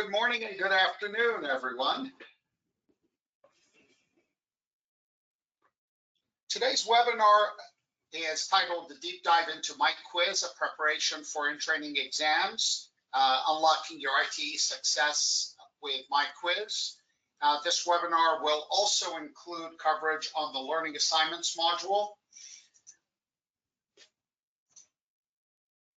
Good morning and good afternoon, everyone. Today's webinar is titled The Deep Dive into MyQuiz, a preparation for in-training exams, unlocking your ITE success with MyQuiz. This webinar will also include coverage on the Learning Assignments module.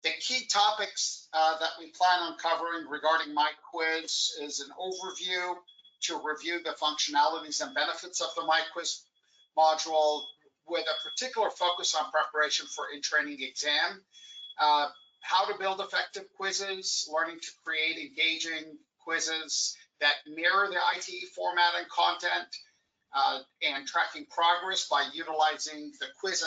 The key topics that we plan on covering regarding MyQuiz is an overview to review the functionalities and benefits of the MyQuiz module with a particular focus on preparation for in-training exam, how to build effective quizzes, learning to create engaging quizzes that mirror the ITE format and content, and tracking progress by utilizing the quiz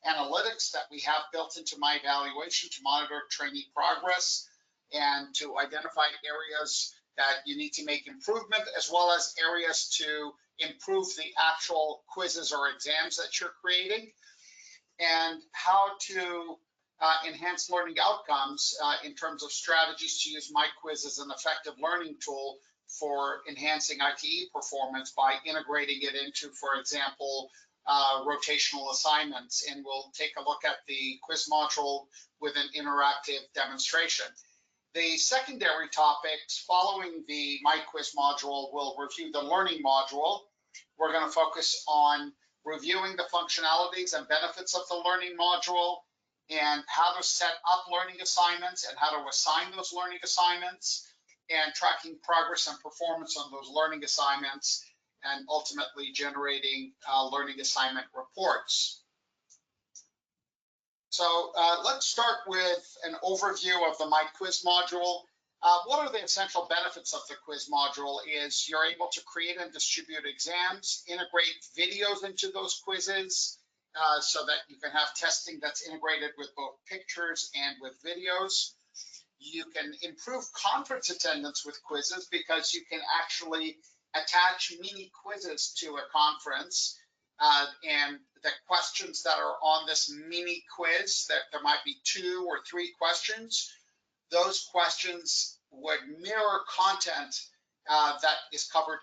analytics that we have built into my evaluation to monitor trainee progress and to identify areas that you need to make improvement, as well as areas to improve the actual quizzes or exams that you're creating, and how to enhance learning outcomes in terms of strategies to use MyQuiz as an effective learning tool for enhancing ITE performance by integrating it into, for example, rotational assignments. And we'll take a look at the quiz module with an interactive demonstration. The secondary topics following the MyQuiz module will review the learning module. We're going to focus on reviewing the functionalities and benefits of the learning module and how to set up learning assignments and how to assign those learning assignments and tracking progress and performance on those learning assignments and ultimately generating learning assignment reports. So let's start with an overview of the MyQuiz module. What are the essential benefits of the quiz module is you're able to create and distribute exams, integrate videos into those quizzes so that you can have testing that's integrated with both pictures and with videos. You can improve conference attendance with quizzes because you can actually attach mini quizzes to a conference and the questions that are on this mini quiz, that there might be 2 or 3 questions, those questions would mirror content that is covered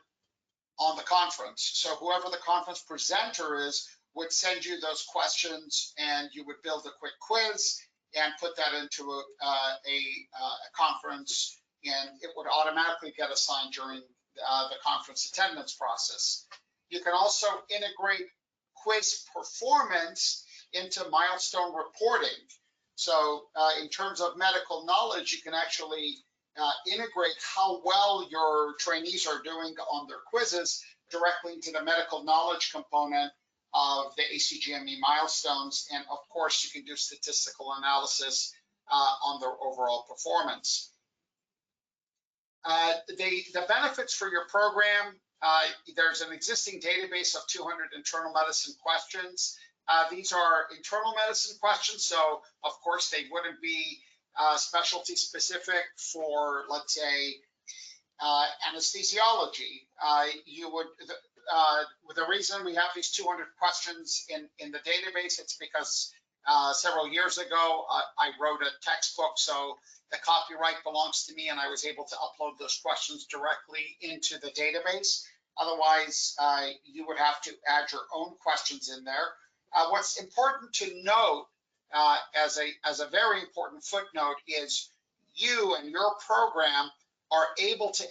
on the conference. So whoever the conference presenter is would send you those questions and you would build a quick quiz and put that into a conference, and it would automatically get assigned during the conference attendance process. You can also integrate quiz performance into milestone reporting. So in terms of medical knowledge, you can actually integrate how well your trainees are doing on their quizzes directly into the medical knowledge component of the ACGME milestones. And of course, you can do statistical analysis on their overall performance. The benefits for your program, there's an existing database of 200 internal medicine questions. These are internal medicine questions, so of course they wouldn't be specialty specific for, let's say, anesthesiology. The reason we have these 200 questions in the database, it's because several years ago I wrote a textbook, so the copyright belongs to me and I was able to upload those questions directly into the database. Otherwise, you would have to add your own questions in there. What's important to note as a very important footnote is you and your program are able to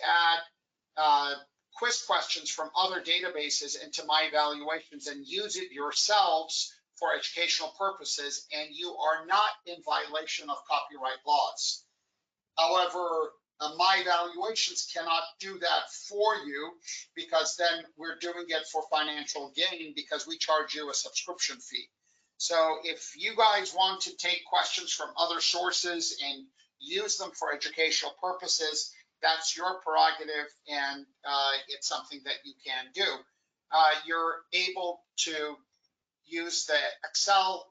add quiz questions from other databases into my evaluations and use it yourselves for educational purposes, and you are not in violation of copyright laws. However, my evaluations cannot do that for you because then we're doing it for financial gain because we charge you a subscription fee. So if you guys want to take questions from other sources and use them for educational purposes, that's your prerogative, and it's something that you can do. You're able to use the Excel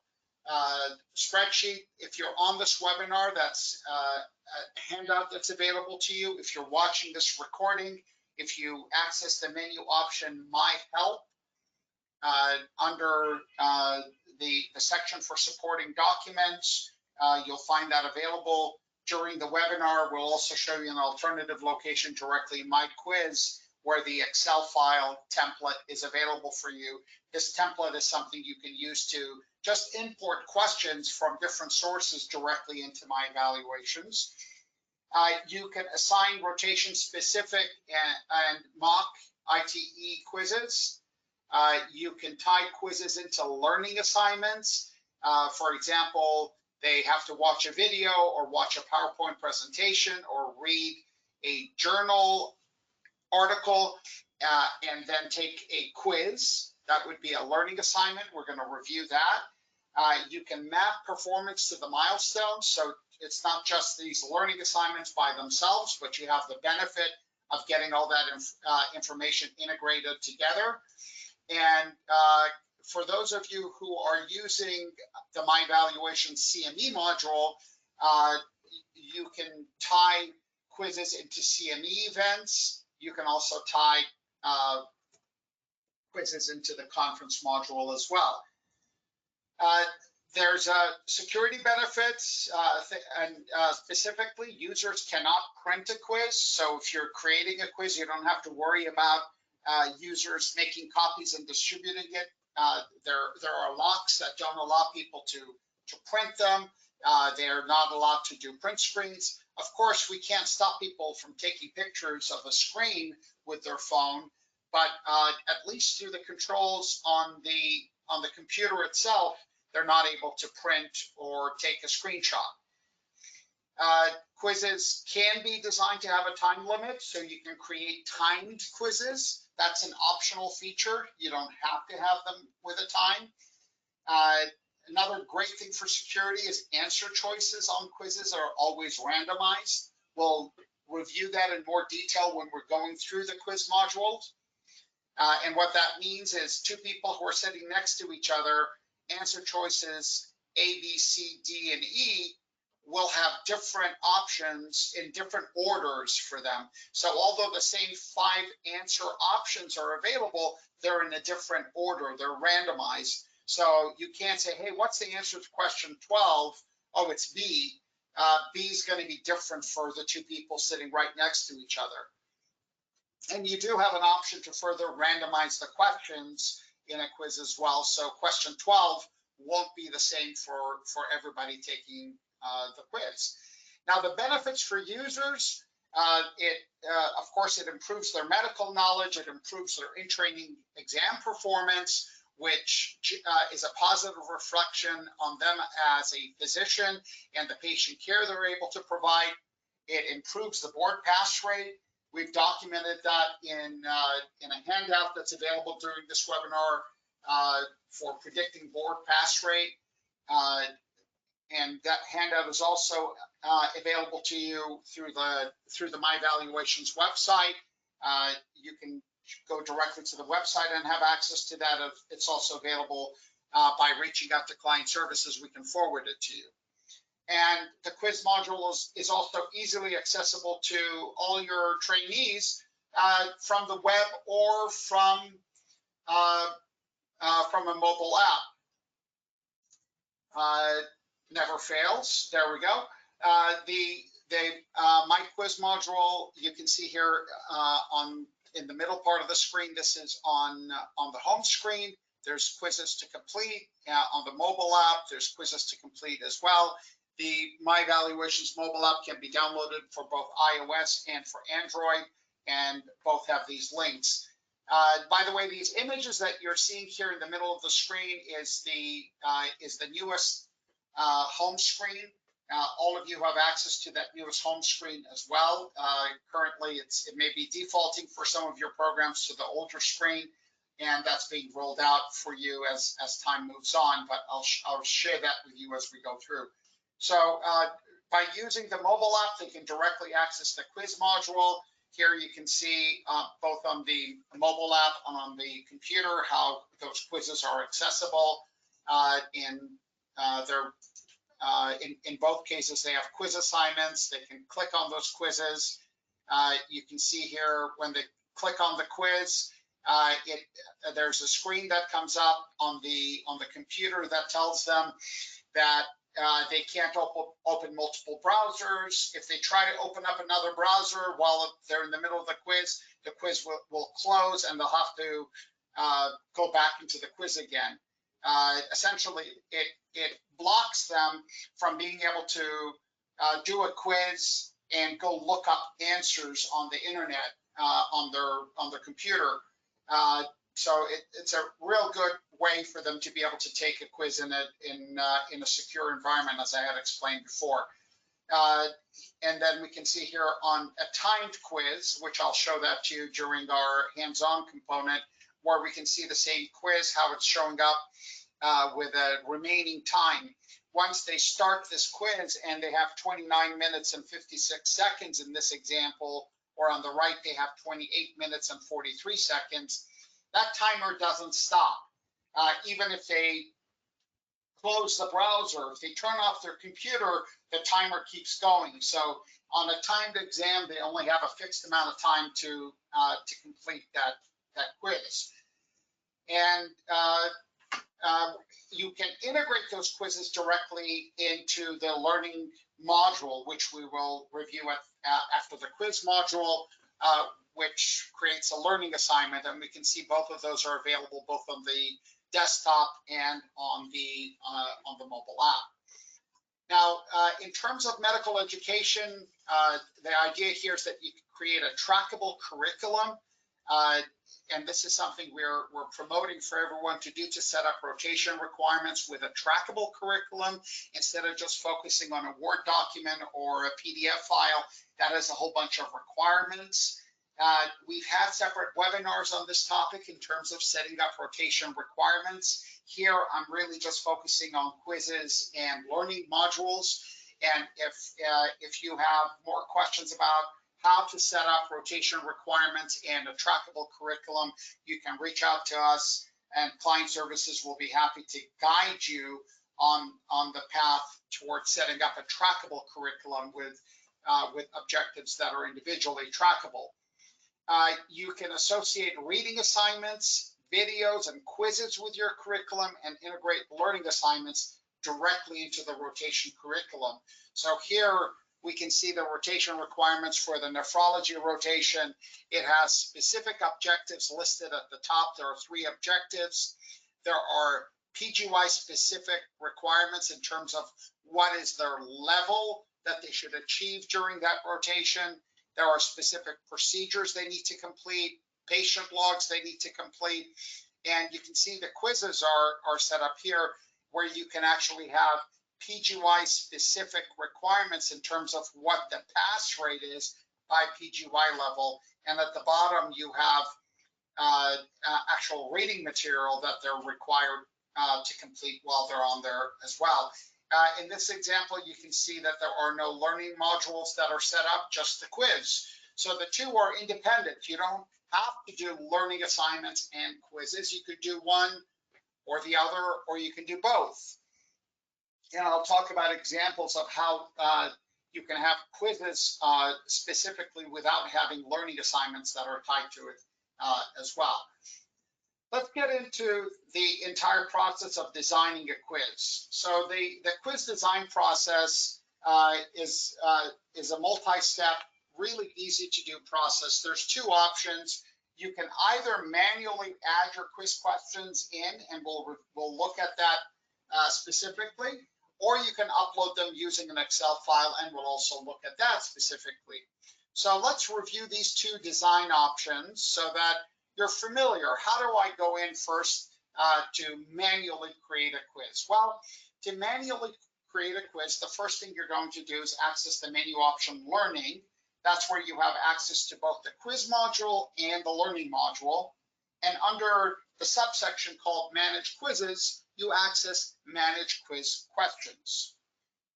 spreadsheet. If you're on this webinar, that's a handout that's available to you. If you're watching this recording, if you access the menu option, My Help, under the section for supporting documents, you'll find that available. During the webinar, we'll also show you an alternative location directly in MyQuiz where the Excel file template is available for you. This template is something you can use to just import questions from different sources directly into my evaluations. You can assign rotation-specific and mock ITE quizzes. You can tie quizzes into learning assignments. For example, they have to watch a video or watch a PowerPoint presentation or read a journal article and then take a quiz. That would be a learning assignment. We're going to review that. You can map performance to the milestones. So it's not just these learning assignments by themselves, but you have the benefit of getting all that information integrated together. And for those of you who are using the MyEvaluation CME module, you can tie quizzes into CME events. You can also tie quizzes into the conference module as well. There's security benefits, and specifically, users cannot print a quiz. So if you're creating a quiz, you don't have to worry about users making copies and distributing it. There are locks that don't allow people to print them. They're not allowed to do print screens. Of course, we can't stop people from taking pictures of a screen with their phone, but at least through the controls on the computer itself, they're not able to print or take a screenshot. Quizzes can be designed to have a time limit, so you can create timed quizzes. That's an optional feature. You don't have to have them with a time. Another great thing for security is answer choices on quizzes are always randomized. We'll review that in more detail when we're going through the quiz modules. And what that means is two people who are sitting next to each other, answer choices A, B, C, D, and E will have different options in different orders for them. So although the same 5 answer options are available, they're in a different order. They're randomized. So you can't say, hey, what's the answer to question 12? Oh, it's B. B is going to be different for the two people sitting right next to each other. And you do have an option to further randomize the questions in a quiz as well. So question 12 won't be the same for everybody taking the quiz. Now, the benefits for users, of course, it improves their medical knowledge. It improves their in-training exam performance, which is a positive reflection on them as a physician and the patient care they're able to provide. It improves the board pass rate. We've documented that in a handout that's available during this webinar for predicting board pass rate. And that handout is also available to you through the MyEvaluations website. You can go directly to the website and have access to that. It's also available by reaching out to client services. We can forward it to you. And the quiz module is also easily accessible to all your trainees from the web or from a mobile app. Never fails. There we go. The MyQuiz module, you can see here in the middle part of the screen. This is on the home screen. There's quizzes to complete. On the mobile app, there's quizzes to complete as well. The MyEvaluations mobile app can be downloaded for both iOS and for Android, and both have these links. By the way, these images that you're seeing here in the middle of the screen is the newest home screen. All of you have access to that newest home screen as well. Currently, it may be defaulting for some of your programs to the older screen, and that's being rolled out for you as time moves on, but I'll share that with you as we go through. So by using the mobile app, they can directly access the quiz module. Here you can see both on the mobile app and on the computer how those quizzes are accessible. In both cases, they have quiz assignments. They can click on those quizzes. You can see here when they click on the quiz, there's a screen that comes up on the computer that tells them that They can't open multiple browsers. If they try to open up another browser while they're in the middle of the quiz will close and they'll have to go back into the quiz again. Essentially, it blocks them from being able to do a quiz and go look up answers on the internet on their computer. So it's a real good way for them to be able to take a quiz in a secure environment, as I had explained before. And then we can see here on a timed quiz, which I'll show that to you during our hands-on component, where we can see the same quiz, how it's showing up with a remaining time. Once they start this quiz and they have 29 minutes and 56 seconds in this example, or on the right, they have 28 minutes and 43 seconds, that timer doesn't stop. Even if they close the browser, if they turn off their computer, the timer keeps going. So on a timed exam, they only have a fixed amount of time to complete that quiz. And you can integrate those quizzes directly into the learning module, which we will review after the quiz module, which creates a learning assignment. And we can see both of those are available both on the desktop and on the mobile app. Now, in terms of medical education, the idea here is that you can create a trackable curriculum. And this is something we're promoting for everyone to do, to set up rotation requirements with a trackable curriculum instead of just focusing on a Word document or a PDF file that has a whole bunch of requirements. We've had separate webinars on this topic in terms of setting up rotation requirements. Here, I'm really just focusing on quizzes and learning modules. And if you have more questions about how to set up rotation requirements and a trackable curriculum, you can reach out to us, and client services will be happy to guide you on the path towards setting up a trackable curriculum with objectives that are individually trackable. You can associate reading assignments, videos, and quizzes with your curriculum and integrate learning assignments directly into the rotation curriculum. So here we can see the rotation requirements for the nephrology rotation. It has specific objectives listed at the top. There are 3 objectives. There are PGY specific requirements in terms of what is their level that they should achieve during that rotation. There are specific procedures they need to complete, patient logs they need to complete, and you can see the quizzes are set up here where you can actually have PGY specific requirements in terms of what the pass rate is by PGY level, and at the bottom you have actual reading material that they're required to complete while they're on there as well. In this example, you can see that there are no learning modules that are set up, just the quiz. So the 2 are independent. You don't have to do learning assignments and quizzes. You could do one or the other, or you can do both. And I'll talk about examples of how you can have quizzes specifically without having learning assignments that are tied to it as well. Let's get into the entire process of designing a quiz. So the quiz design process is a multi-step, really easy to do process. There's 2 options. You can either manually add your quiz questions in, and we'll look at that specifically, or you can upload them using an Excel file, and we'll also look at that specifically. So let's review these 2 design options so that you're familiar. How do I go in first to manually create a quiz? Well, to manually create a quiz, the first thing you're going to do is access the menu option Learning. That's where you have access to both the quiz module and the learning module. And under the subsection called Manage Quizzes, you access Manage Quiz Questions.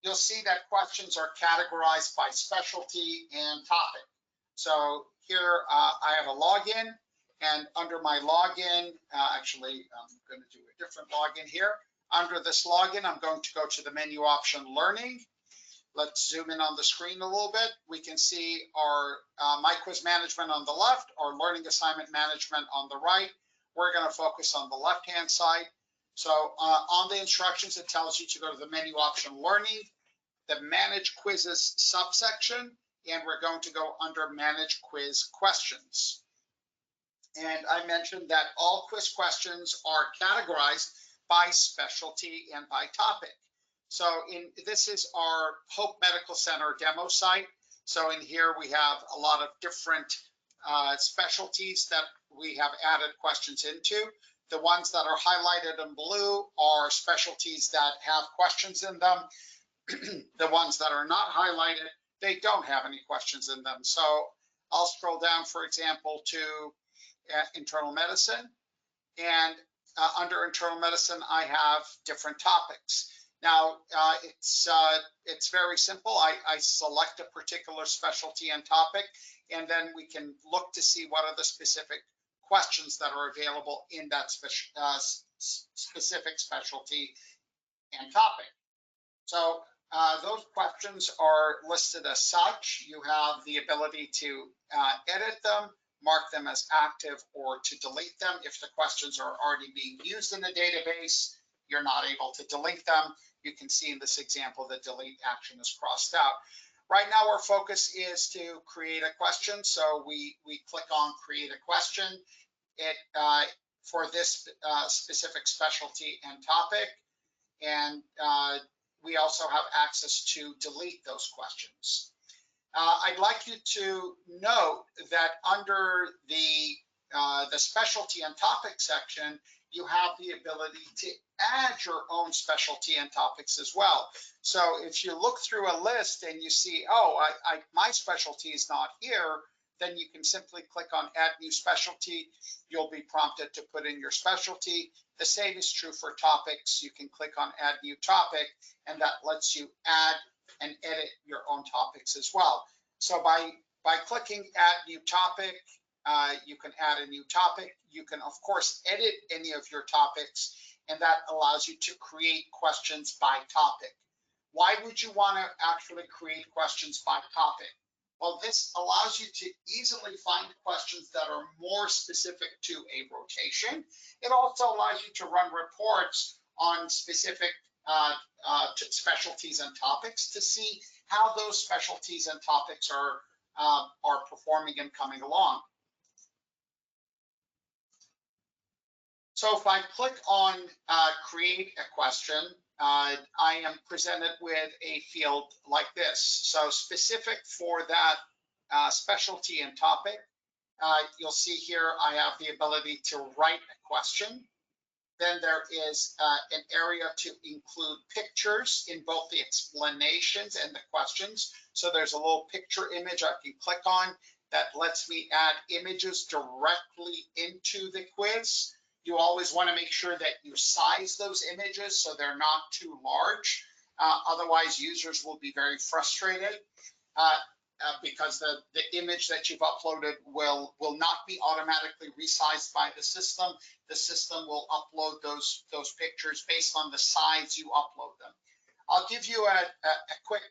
You'll see that questions are categorized by specialty and topic. So here I have a login. And under my login, actually, I'm going to do a different login here. Under this login, I'm going to go to the menu option Learning. Let's zoom in on the screen a little bit. We can see our MyQuiz management on the left, our learning assignment management on the right. We're going to focus on the left-hand side. So on the instructions, it tells you to go to the menu option Learning, the Manage Quizzes subsection, and we're going to go under Manage Quiz Questions. And I mentioned that all quiz questions are categorized by specialty and by topic. So this is our Hope Medical Center demo site. So in here we have a lot of different specialties that we have added questions into. The ones that are highlighted in blue are specialties that have questions in them. The ones that are not highlighted, they don't have any questions in them. So I'll scroll down, for example, to internal medicine. And under internal medicine, I have different topics. Now, it's very simple. I select a particular specialty and topic, and then we can look to see what are the specific questions that are available in that specific specialty and topic. So those questions are listed as such. You have the ability to edit them, mark them as active, or to delete them. If the questions are already being used in the database, you're not able to delete them. You can see in this example, the delete action is crossed out. Right now, our focus is to create a question. So we click on Create a Question for this specific specialty and topic. And we also have access to delete those questions. I'd like you to note that under the specialty and topic section, you have the ability to add your own specialty and topics as well. So if you look through a list and you see, oh, my specialty is not here, then you can simply click on Add New Specialty. You'll be prompted to put in your specialty. The same is true for topics. You can click on Add New Topic, and that lets you add and edit your own topics as well. So by clicking Add New Topic, you can add a new topic. You can, of course, edit any of your topics, and that allows you to create questions by topic. Why would you want to actually create questions by topic? Well, this allows you to easily find questions that are more specific to a rotation. It also allows you to run reports on specific specialties and topics to see how those specialties and topics are performing and coming along. So if I click on Create a Question, I am presented with a field like this. So specific for that specialty and topic, you'll see here I have the ability to write a question. Then there is an area to include pictures in both the explanations and the questions. So there's a little picture image I can click on that lets me add images directly into the quiz. You always want to make sure that you size those images so they're not too large. Otherwise, users will be very frustrated because the image that you've uploaded will not be automatically resized by the system. The system will upload those pictures based on the size you upload them. I'll give you a quick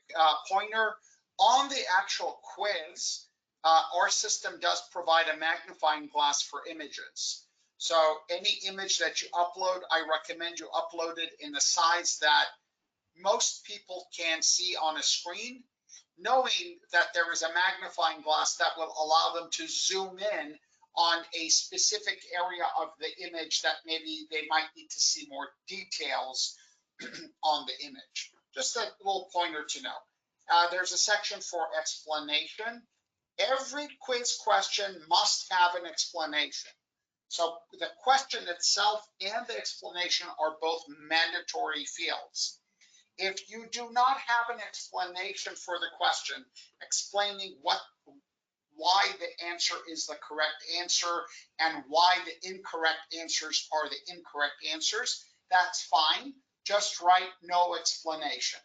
pointer. On the actual quiz, our system does provide a magnifying glass for images. So any image that you upload, I recommend you upload it in the size that most people can see on a screen, knowing that there is a magnifying glass that will allow them to zoom in on a specific area of the image that maybe they might need to see more details on the image. Just a little pointer to know. There's a section for explanation. Every quiz question must have an explanation. So the question itself and the explanation are both mandatory fields. If you do not have an explanation for the question, explaining why the answer is the correct answer and why the incorrect answers are the incorrect answers, that's fine. Just write no explanation.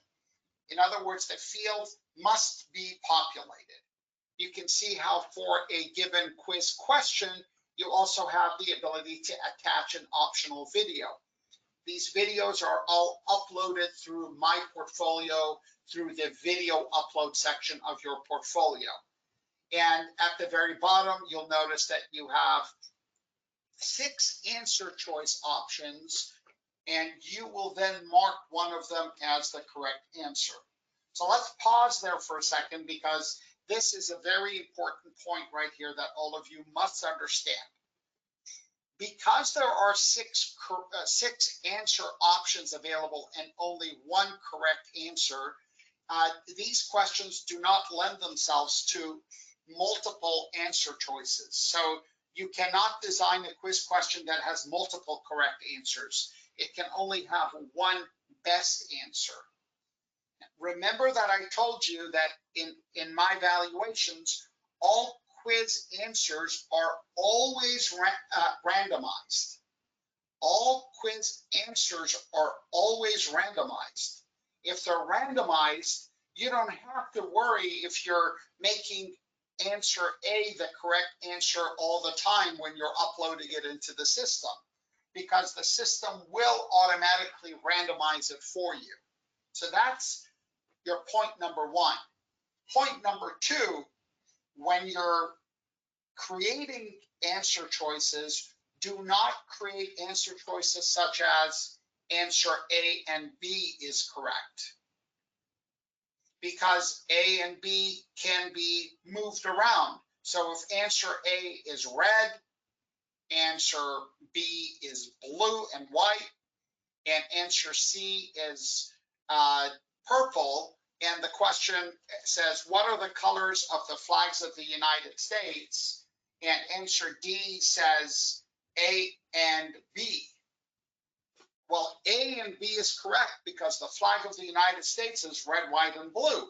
In other words, the field must be populated. You can see how for a given quiz question, you also have the ability to attach an optional video. These videos are all uploaded through My Portfolio, through the video upload section of your portfolio. And at the very bottom, you'll notice that you have 6 answer choice options and you will then mark one of them as the correct answer. So let's pause there for a second, because this is a very important point right here that all of you must understand. Because there are six answer options available and only one correct answer, these questions do not lend themselves to multiple answer choices. So you cannot design a quiz question that has multiple correct answers. It can only have one best answer. Remember that I told you that in my valuations, all quiz answers are always randomized. All quiz answers are always randomized. If they're randomized, you don't have to worry if you're making answer A the correct answer all the time when you're uploading it into the system, because the system will automatically randomize it for you. So that's your point number one. Point number two, when you're creating answer choices, do not create answer choices such as answer A and B is correct, because A and B can be moved around. So if answer A is red, answer B is blue and white, and answer C is purple, and the question says, what are the colors of the flags of the United States? And answer D says A and B. Well, A and B is correct because the flag of the United States is red, white, and blue.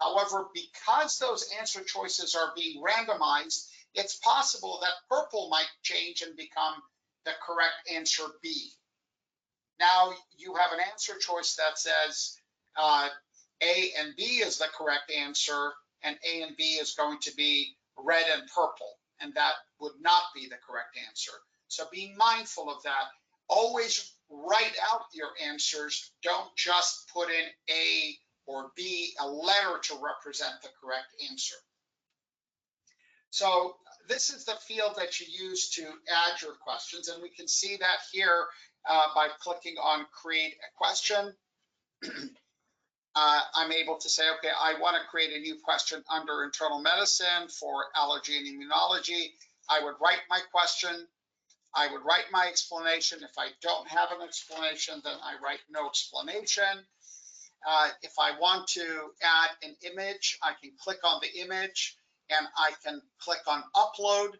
However, because those answer choices are being randomized, it's possible that purple might change and become the correct answer B. Now you have an answer choice that says A and B is the correct answer, and A and B is going to be red and purple, and that would not be the correct answer. So be mindful of that. Always write out your answers. Don't just put in A or B, a letter to represent the correct answer. So this is the field that you use to add your questions, and we can see that here by clicking on create a question. I'm able to say, okay, I want to create a new question under internal medicine for allergy and immunology. I would write my question. I would write my explanation. If I don't have an explanation, then I write no explanation. If I want to add an image, I can click on the image and I can click on upload,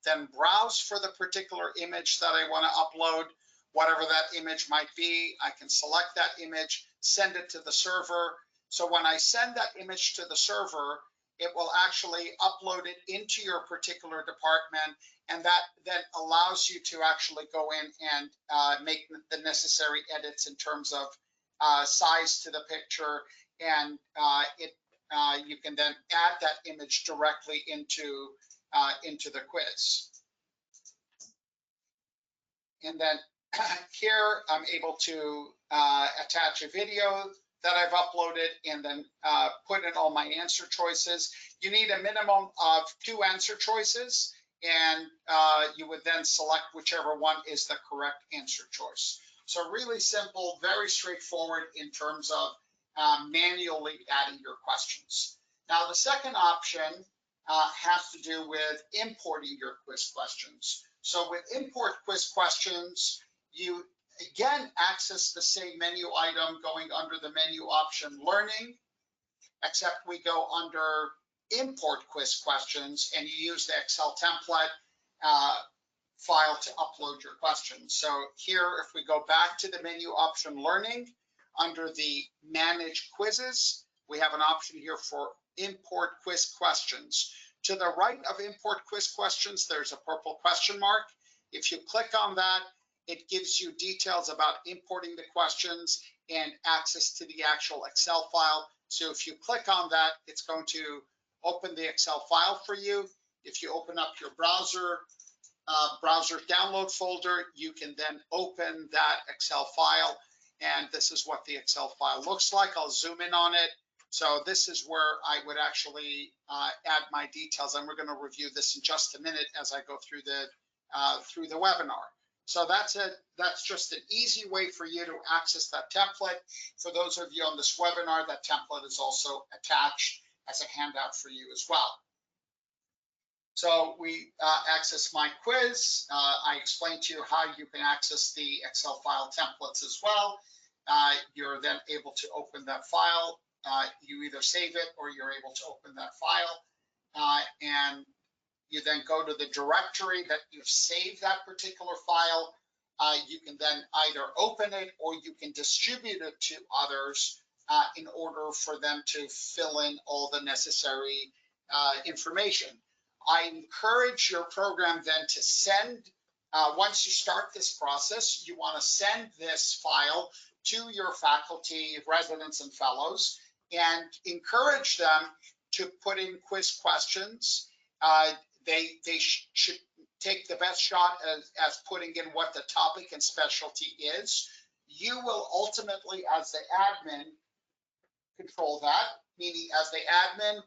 then browse for the particular image that I want to upload, whatever that image might be. I can select that image, send it to the server. So when I send that image to the server, it will actually upload it into your particular department, and that then allows you to actually go in and make the necessary edits in terms of size to the picture, and you can then add that image directly into the quiz. And then here I'm able to attach a video that I've uploaded and then put in all my answer choices. You need a minimum of 2 answer choices, and you would then select whichever one is the correct answer choice. So really simple, very straightforward in terms of manually adding your questions. Now, the second option has to do with importing your quiz questions. So with import quiz questions, you again access the same menu item going under the menu option learning, except we go under import quiz questions and you use the Excel template file to upload your questions. So here, if we go back to the menu option learning, under the manage quizzes, we have an option here for import quiz questions. To the right of import quiz questions, there's a purple question mark. If you click on that, it gives you details about importing the questions and access to the actual Excel file. So if you click on that, it's going to open the Excel file for you. If you open up your browser download folder, you can then open that Excel file. And this is what the Excel file looks like. I'll zoom in on it. So this is where I would actually add my details. And we're going to review this in just a minute as I go through the webinar. So that's just an easy way for you to access that template. For those of you on this webinar, that template is also attached as a handout for you as well. So we access MyQuiz. I explained to you how you can access the Excel file templates as well. You're then able to open that file. You either save it or you're able to open that file. And you then go to the directory that you've saved that particular file. You can then either open it or you can distribute it to others in order for them to fill in all the necessary information. I encourage your program then to send, once you start this process, you want to send this file to your faculty, residents, and fellows, and encourage them to put in quiz questions. They should take the best shot as putting in what the topic and specialty is. You will ultimately, as the admin, control that, meaning as the admin,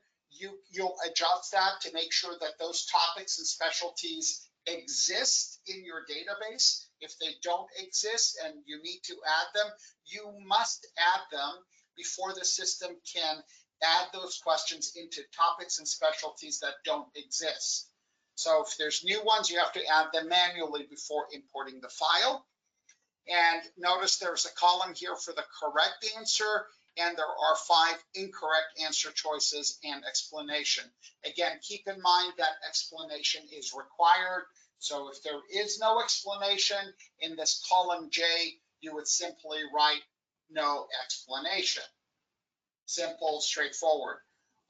you'll adjust that to make sure that those topics and specialties exist in your database. If they don't exist and you need to add them, you must add them before the system can add those questions into topics and specialties that don't exist. So if there's new ones, you have to add them manually before importing the file. And notice there's a column here for the correct answer, and there are 5 incorrect answer choices and explanation. Again, keep in mind that explanation is required. So if there is no explanation in this column J, you would simply write no explanation. Simple, straightforward.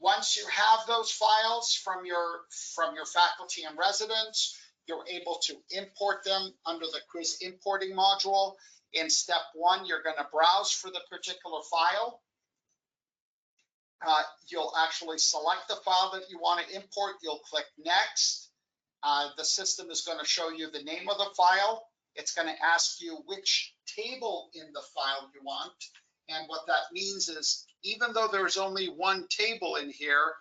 Once you have those files from your faculty and residents, you're able to import them under the quiz importing module. In step 1, you're going to browse for the particular file. You'll actually select the file that you want to import. You'll click next. The system is going to show you the name of the file. It's going to ask you which table in the file you want. And what that means is, even though there's only one table in here,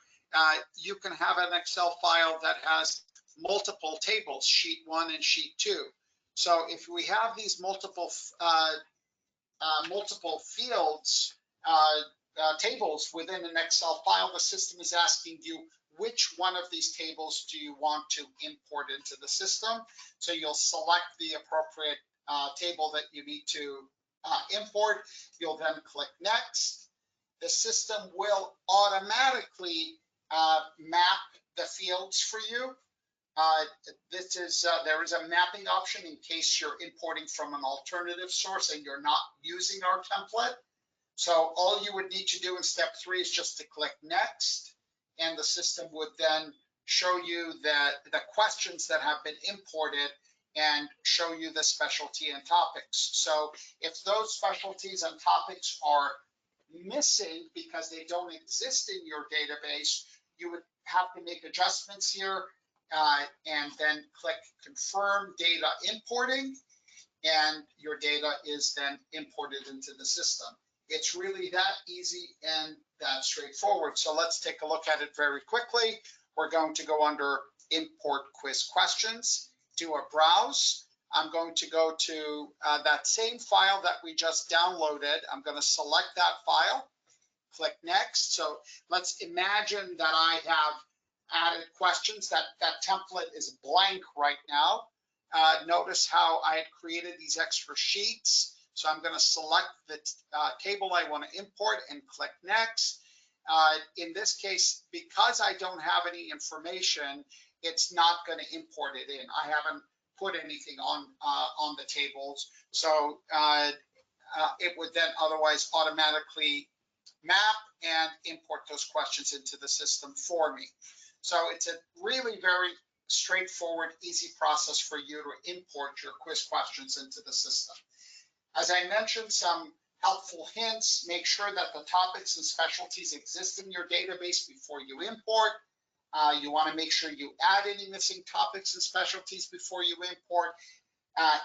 you can have an Excel file that has multiple tables, sheet 1 and sheet 2. So if we have these multiple fields, tables within an Excel file, the system is asking you which one of these tables do you want to import into the system. So you'll select the appropriate table that you need to import. You'll then click next. The system will automatically map the fields for you. There is a mapping option in case you're importing from an alternative source and you're not using our template. So all you would need to do in step 3 is just to click next, and the system would then show you the questions that have been imported and show you the specialty and topics. So if those specialties and topics are missing because they don't exist in your database, you would have to make adjustments here and then click confirm data importing, and your data is then imported into the system. It's really that easy and that straightforward. So let's take a look at it very quickly. We're going to go under import quiz questions, do a browse. I'm going to go to that same file that we just downloaded. I'm going to select that file, click next. So let's imagine that I have added questions. That template is blank right now. Notice how I had created these extra sheets. So I'm going to select the table I want to import and click next. In this case, because I don't have any information, it's not going to import it in. I haven't put anything on the tables. So it would then otherwise automatically map and import those questions into the system for me. So it's a really very straightforward, easy process for you to import your quiz questions into the system. As I mentioned, some helpful hints: make sure that the topics and specialties exist in your database before you import. You want to make sure you add any missing topics and specialties before you import.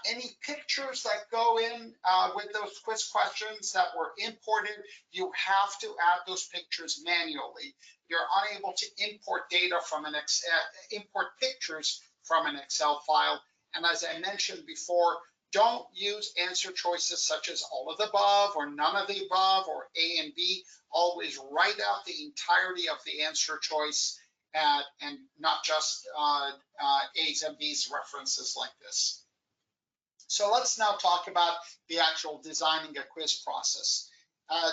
Any pictures that go in with those quiz questions that were imported, you have to add those pictures manually. You're unable to import data from import pictures from an Excel file, And as I mentioned before, don't use answer choices such as all of the above or none of the above or A and B. Always write out the entirety of the answer choice and not just A's and B's references like this. So let's now talk about the actual designing a quiz process.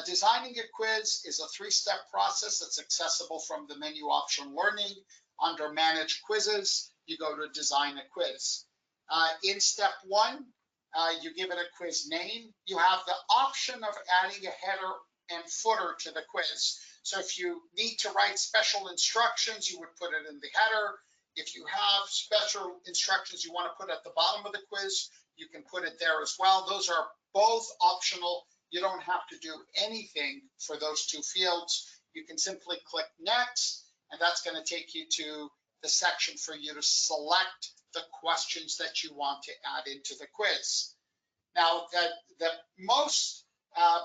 Designing a quiz is a three-step process that's accessible from the menu option Learning. Under Manage Quizzes, you go to Design a Quiz. In step one, you give it a quiz name. You have the option of adding a header and footer to the quiz. So if you need to write special instructions, you would put it in the header. If you have special instructions you want to put at the bottom of the quiz, you can put it there as well. Those are both optional. You don't have to do anything for those two fields. You can simply click Next, and that's going to take you to the section for you to select the questions that you want to add into the quiz. Now, the most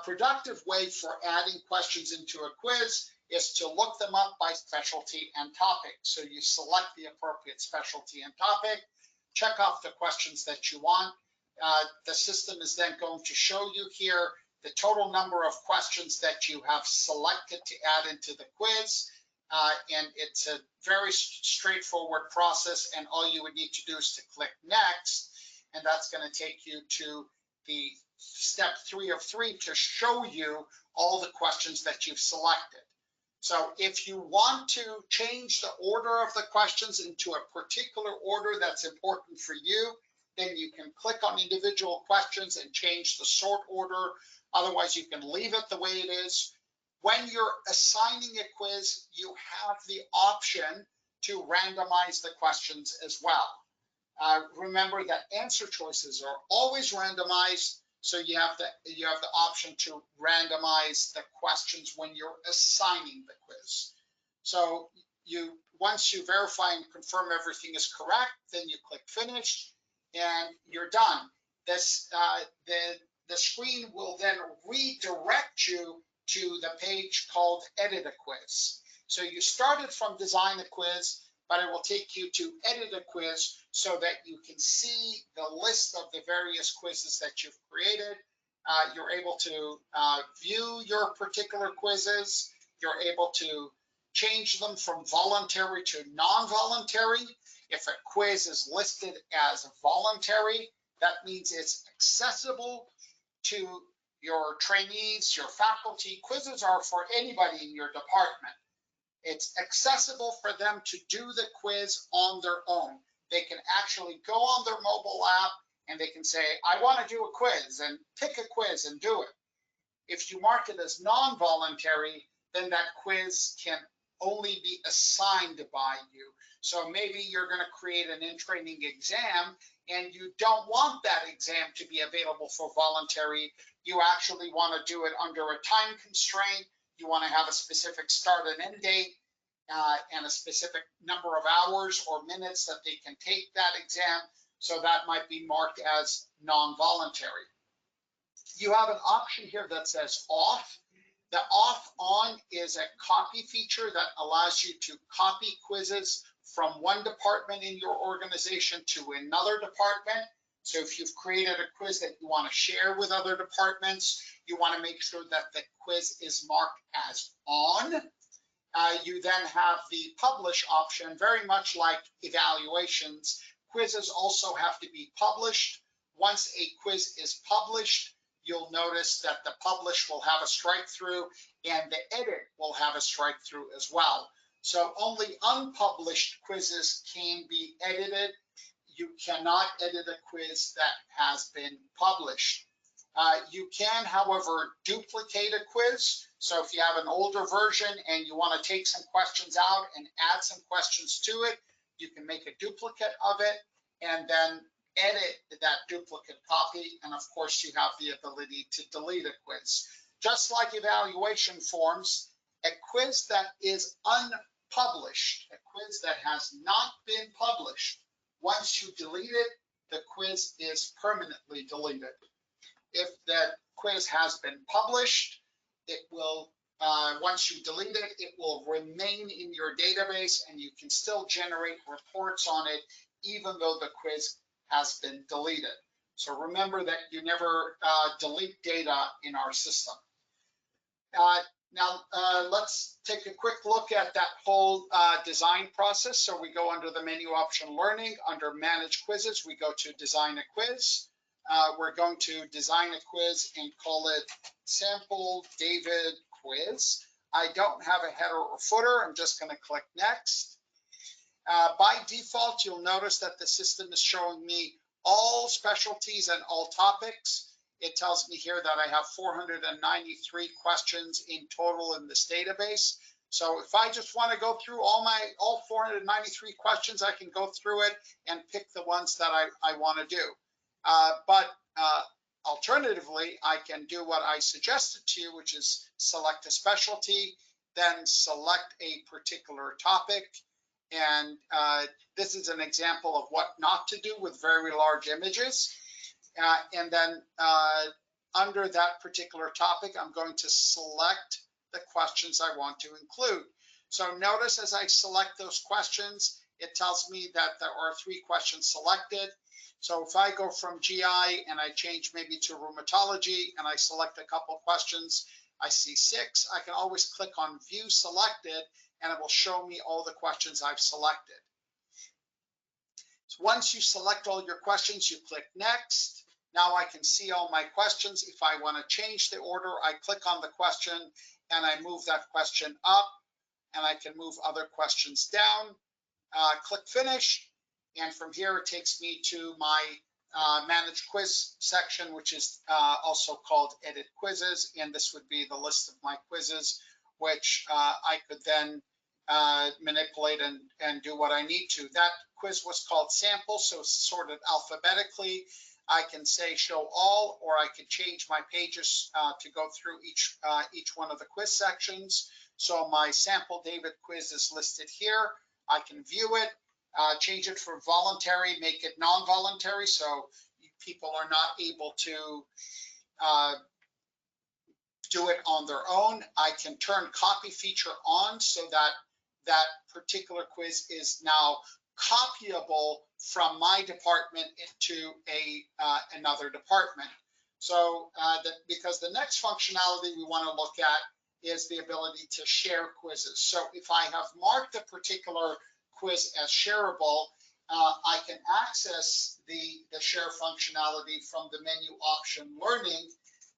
productive way for adding questions into a quiz is to look them up by specialty and topic. So you select the appropriate specialty and topic, check off the questions that you want. The system is then going to show you here the total number of questions that you have selected to add into the quiz. And it's a very straightforward process, and all you would need to do is to click Next, and that's going to take you to the step 3 of 3 to show you all the questions that you've selected. So if you want to change the order of the questions into a particular order that's important for you, then you can click on individual questions and change the sort order. Otherwise, you can leave it the way it is. When you're assigning a quiz, you have the option to randomize the questions as well. Remember that answer choices are always randomized, so you have the option to randomize the questions when you're assigning the quiz. So once you verify and confirm everything is correct, then you click Finish, and you're done. The screen will then redirect you to the page called Edit a Quiz. So you started from Design a Quiz, but it will take you to Edit a Quiz so that you can see the list of the various quizzes that you've created. You're able to view your particular quizzes. You're able to change them from voluntary to non-voluntary. If a quiz is listed as voluntary, that means it's accessible to your trainees, your faculty. Quizzes are for anybody in your department. It's accessible for them to do the quiz on their own. They can actually go on their mobile app and they can say, I want to do a quiz, and pick a quiz and do it. If you mark it as non-voluntary, then that quiz can only be assigned by you. So maybe you're going to create an in-training exam and you don't want that exam to be available for voluntary. You actually want to do it under a time constraint. You want to have a specific start and end date and a specific number of hours or minutes that they can take that exam. So that might be marked as non-voluntary. You have an option here that says Off. The Off-On is a copy feature that allows you to copy quizzes from one department in your organization to another department. So if you've created a quiz that you want to share with other departments, you want to make sure that the quiz is marked as On. You then have the Publish option, very much like evaluations. Quizzes also have to be published. Once a quiz is published, you'll notice that the Publish will have a strike through and the Edit will have a strike through as well. So only unpublished quizzes can be edited. You cannot edit a quiz that has been published. You can, however, duplicate a quiz. So if you have an older version and you want to take some questions out and add some questions to it, you can make a duplicate of it and then edit that duplicate copy. And of course, you have the ability to delete a quiz. Just like evaluation forms, a quiz that is unpublished, a quiz that has not been published, once you delete it, the quiz is permanently deleted. If that quiz has been published, it will, once you delete it, it will remain in your database and you can still generate reports on it, even though the quiz has been deleted. So remember that you never delete data in our system. Now, let's take a quick look at that whole design process. So we go under the menu option learning, under manage quizzes, we go to design a quiz. We're going to design a quiz and call it sample David quiz. I don't have a header or footer. I'm just going to click next. By default, you'll notice that the system is showing me all specialties and all topics. It tells me here that I have 493 questions in total in this database. So if I just want to go through all 493 questions, I can go through it and pick the ones that I want to do. But alternatively, I can do what I suggested to you, which is select a specialty, then select a particular topic. And this is an example of what not to do with very large images. And then under that particular topic, I'm going to select the questions I want to include. So notice as I select those questions, it tells me that there are 3 questions selected. So if I go from GI and I change maybe to rheumatology and I select a couple questions, I see 6. I can always click on view selected and it will show me all the questions I've selected. So once you select all your questions, you click next. Now I can see all my questions. If I want to change the order, I click on the question and I move that question up, and I can move other questions down. Click finish, and from here it takes me to my manage quiz section, which is also called edit quizzes, and this would be the list of my quizzes, which I could then manipulate and do what I need to. That quiz was called sample, so it's sorted alphabetically. I can say show all, or I can change my pages to go through each one of the quiz sections. So my sample David quiz is listed here. I can view it, change it from voluntary, make it non-voluntary, so people are not able to do it on their own. I can turn copy feature on so that that particular quiz is now copyable from my department into another department. So because the next functionality we want to look at is the ability to share quizzes. So if I have marked a particular quiz as shareable, I can access the share functionality from the menu option learning.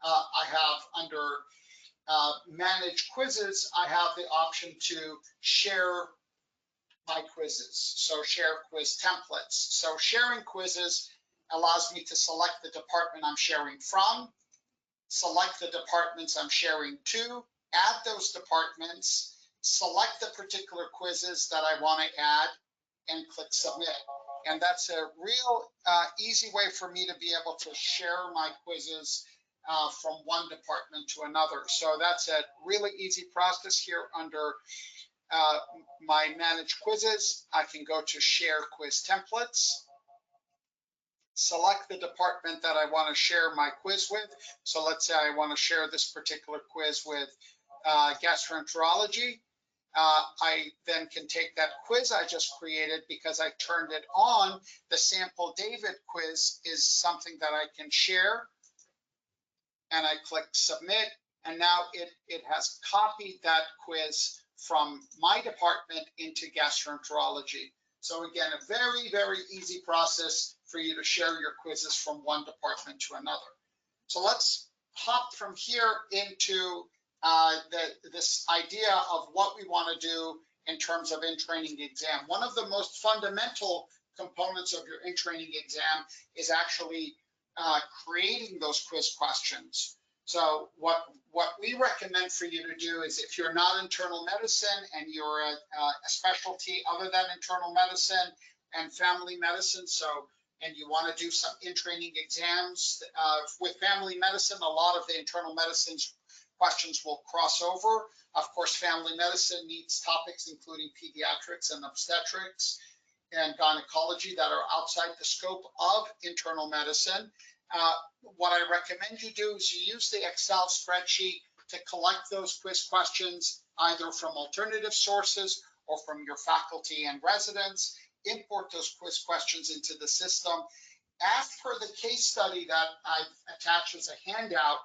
I have under manage quizzes, I have the option to share my quizzes, so share quiz templates. So sharing quizzes allows me to select the department I'm sharing from, select the departments I'm sharing to, add those departments, select the particular quizzes that I want to add, and click submit. And that's a real easy way for me to be able to share my quizzes from one department to another. So that's a really easy process here under my manage quizzes. I can go to share quiz templates, select the department that I want to share my quiz with. So let's say I want to share this particular quiz with gastroenterology. I then can take that quiz I just created because I turned it on. The sample David quiz is something that I can share, and I click submit, and now it has copied that quiz from my department into gastroenterology. So again, a very, very easy process for you to share your quizzes from one department to another. So let's hop from here into this idea of what we want to do in terms of in-training exam. One of the most fundamental components of your in-training exam is actually creating those quiz questions. So what we recommend for you to do is, if you're not internal medicine and you're a specialty other than internal medicine and family medicine, and you want to do some in-training exams with family medicine, a lot of the internal medicine's questions will cross over. Of course, family medicine needs topics including pediatrics and obstetrics and gynecology that are outside the scope of internal medicine. What I recommend you do is you use the Excel spreadsheet to collect those quiz questions either from alternative sources or from your faculty and residents, import those quiz questions into the system, As per the case study that I've attached as a handout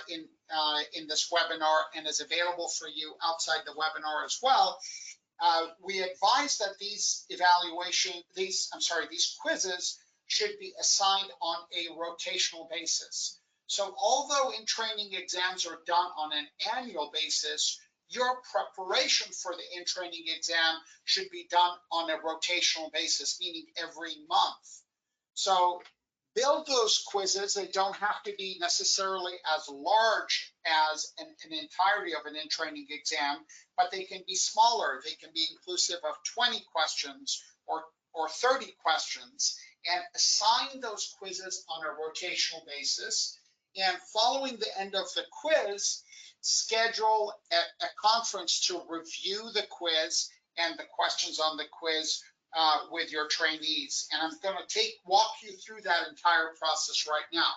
in this webinar and is available for you outside the webinar as well, we advise that these quizzes should be assigned on a rotational basis. So although in training exams are done on an annual basis, your preparation for the in-training exam should be done on a rotational basis, meaning every month. So build those quizzes. They don't have to be necessarily as large as an entirety of an in-training exam, but they can be smaller. They can be inclusive of 20 questions or 30 questions, and assign those quizzes on a rotational basis. And following the end of the quiz, schedule a conference to review the quiz and the questions on the quiz with your trainees. And I'm going to walk you through that entire process right now.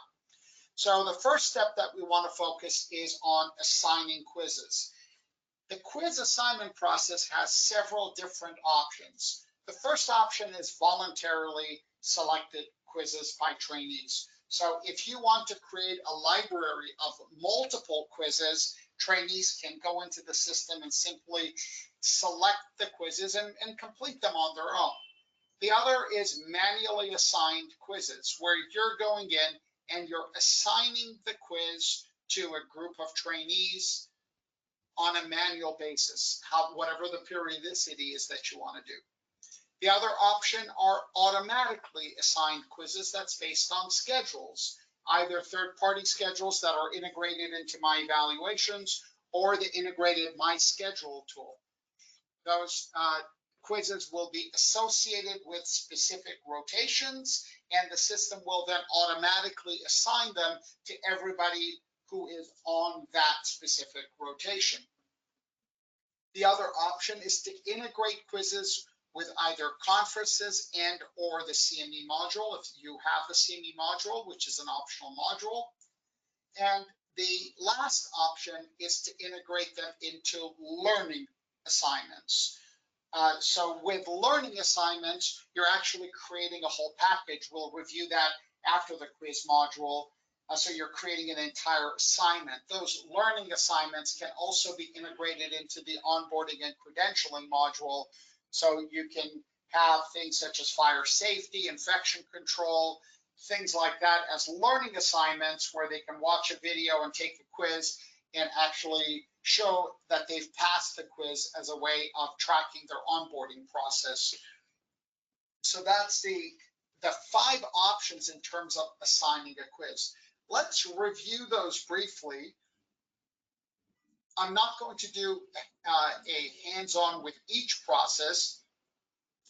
So the first step that we want to focus is on assigning quizzes. The quiz assignment process has several different options. The first option is voluntarily selected quizzes by trainees. So if you want to create a library of multiple quizzes, trainees can go into the system and simply select the quizzes and complete them on their own. The other is manually assigned quizzes, where you're going in and you're assigning the quiz to a group of trainees on a manual basis, whatever the periodicity is that you want to do. The other option are automatically assigned quizzes that's based on schedules, either third-party schedules that are integrated into my evaluations or the integrated My Schedule tool. Those quizzes will be associated with specific rotations, and the system will then automatically assign them to everybody who is on that specific rotation. The other option is to integrate quizzes with either conferences and or the CME module, if you have the CME module, which is an optional module. And the last option is to integrate them into learning assignments. So with learning assignments, you're actually creating a whole package. We'll review that after the quiz module. So you're creating an entire assignment. Those learning assignments can also be integrated into the onboarding and credentialing module. So you can have things such as fire safety, infection control, things like that as learning assignments where they can watch a video and take a quiz and actually show that they've passed the quiz as a way of tracking their onboarding process. So that's the 5 options in terms of assigning a quiz. Let's review those briefly. I'm not going to do a hands-on with each process.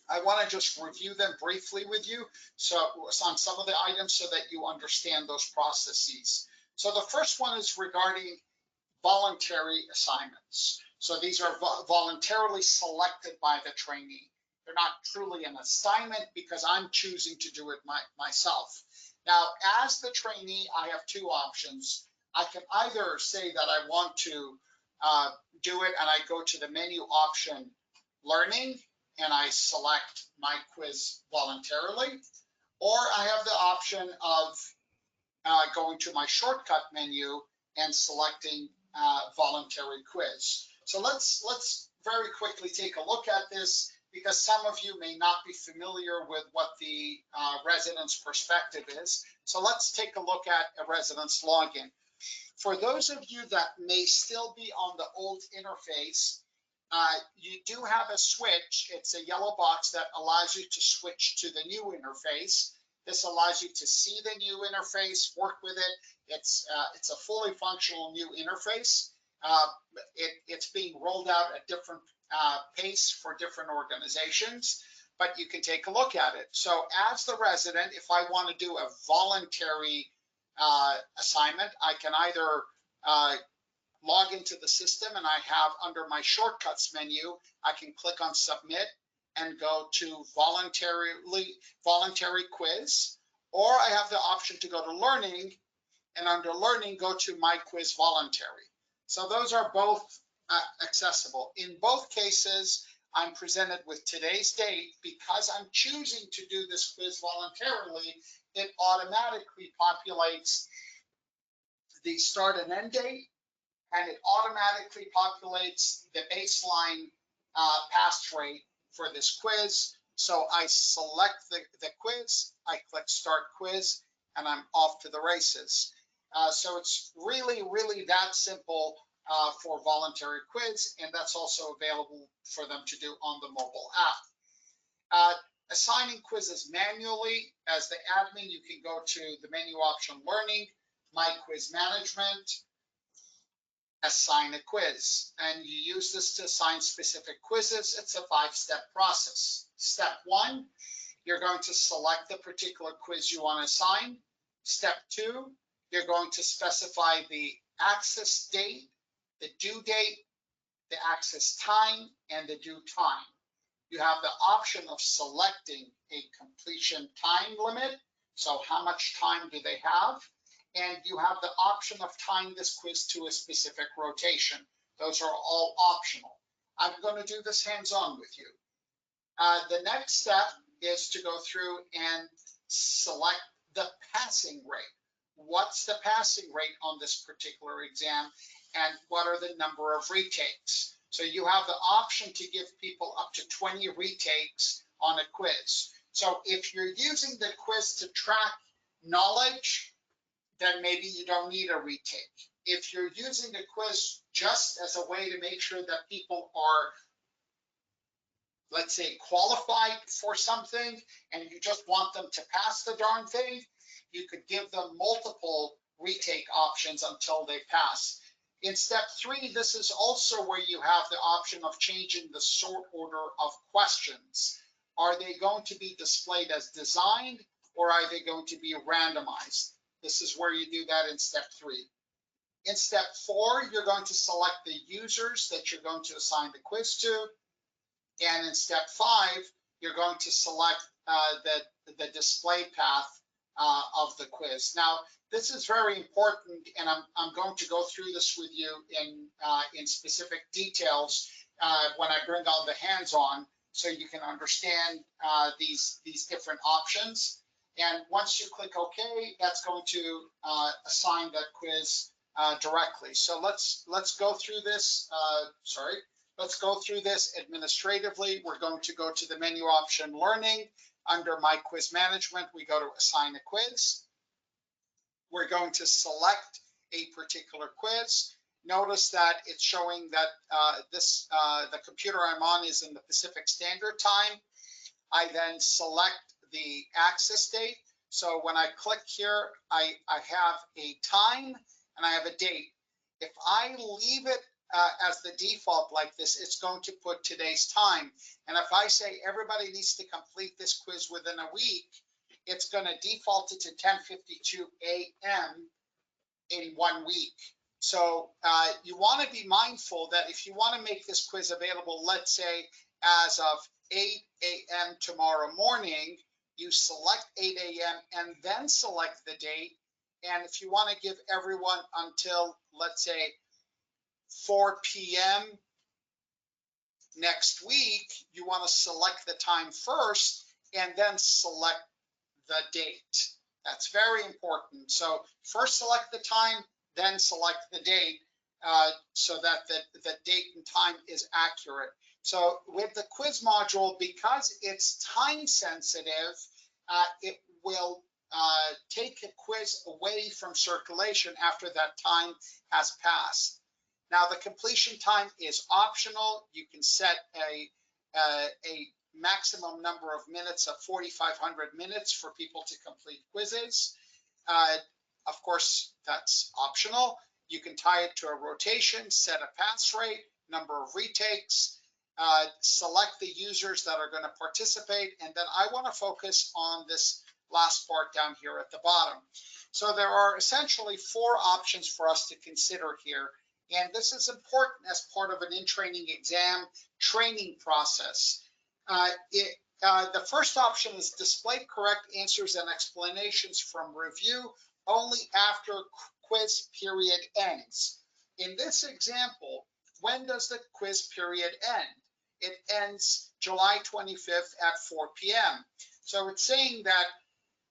I want to just review them briefly with you on some of the items so that you understand those processes. So the first one is regarding voluntary assignments. So these are voluntarily selected by the trainee. They're not truly an assignment because I'm choosing to do it myself. Now, as the trainee, I have 2 options. I can either say that I want to do it and I go to the menu option, Learning, and I select MyQuiz voluntarily, or I have the option of going to my shortcut menu and selecting voluntary quiz. So let's very quickly take a look at this, because some of you may not be familiar with what the resident's perspective is. So let's take a look at a resident's login. For those of you that may still be on the old interface, you do have a switch. It's a yellow box that allows you to switch to the new interface. This allows you to see the new interface, work with it. It's a fully functional new interface. It's being rolled out at different pace for different organizations, but you can take a look at it. So as the resident, if I want to do a voluntary assignment, I can either log into the system, and I have under my shortcuts menu, I can click on submit and go to voluntary quiz, or I have the option to go to learning, and under learning go to MyQuiz voluntary. So those are both accessible. In both cases, I'm presented with today's date. Because I'm choosing to do this quiz voluntarily, it automatically populates the start and end date, and it automatically populates the baseline pass rate for this quiz. So I select the quiz, I click Start Quiz, and I'm off to the races. So it's really, really that simple for voluntary quiz, and that's also available for them to do on the mobile app. Assigning quizzes manually, as the admin, you can go to the menu option Learning, MyQuiz Management, assign a quiz, and you use this to assign specific quizzes. It's a 5-step process. Step 1, you're going to select the particular quiz you want to assign. Step 2, you're going to specify the access date, the due date, the access time, and the due time. You have the option of selecting a completion time limit. So how much time do they have? And you have the option of tying this quiz to a specific rotation. Those are all optional. I'm going to do this hands-on with you. The next step is to go through and select the passing rate. What's the passing rate on this particular exam, and what are the number of retakes? So you have the option to give people up to 20 retakes on a quiz. So if you're using the quiz to track knowledge, then maybe you don't need a retake. If you're using the quiz just as a way to make sure that people are, let's say, qualified for something, and you just want them to pass the darn thing, you could give them multiple retake options until they pass. In step 3, this is also where you have the option of changing the sort order of questions. Are they going to be displayed as designed, or are they going to be randomized? This is where you do that in step 3. In step 4, you're going to select the users that you're going to assign the quiz to. And in step 5, you're going to select the display path of the quiz. Now, this is very important, and I'm going to go through this with you in specific details when I bring on the hands-on, so you can understand these different options. And once you click OK, that's going to assign that quiz directly. So let's go through this. Let's go through this administratively. We're going to go to the menu option Learning. Under MyQuiz Management, we go to Assign a Quiz. We're going to select a particular quiz. Notice that it's showing that the computer I'm on is in the Pacific Standard Time. I then select the access date. So when I click here, I have a time and I have a date. If I leave it as the default like this, it's going to put today's time. And if I say everybody needs to complete this quiz within a week, it's going to default it to 10:52 a.m. in 1 week. So you want to be mindful that if you want to make this quiz available, let's say as of 8 a.m. tomorrow morning, you select 8 a.m. and then select the date. And if you want to give everyone until, let's say, 4 p.m. next week, you want to select the time first and then select the date. That's very important. So first select the time, then select the date so that the date and time is accurate. So with the quiz module, because it's time sensitive, it will take a quiz away from circulation after that time has passed. Now, the completion time is optional. You can set a maximum number of minutes of 4,500 minutes for people to complete quizzes. Of course, that's optional. You can tie it to a rotation, set a pass rate, number of retakes, select the users that are going to participate, and then I want to focus on this last part down here at the bottom. So there are essentially 4 options for us to consider here. And this is important as part of an in-training exam training process. The first option is display correct answers and explanations from review only after quiz period ends. In this example, when does the quiz period end? It ends July 25th at 4 p.m. So it's saying that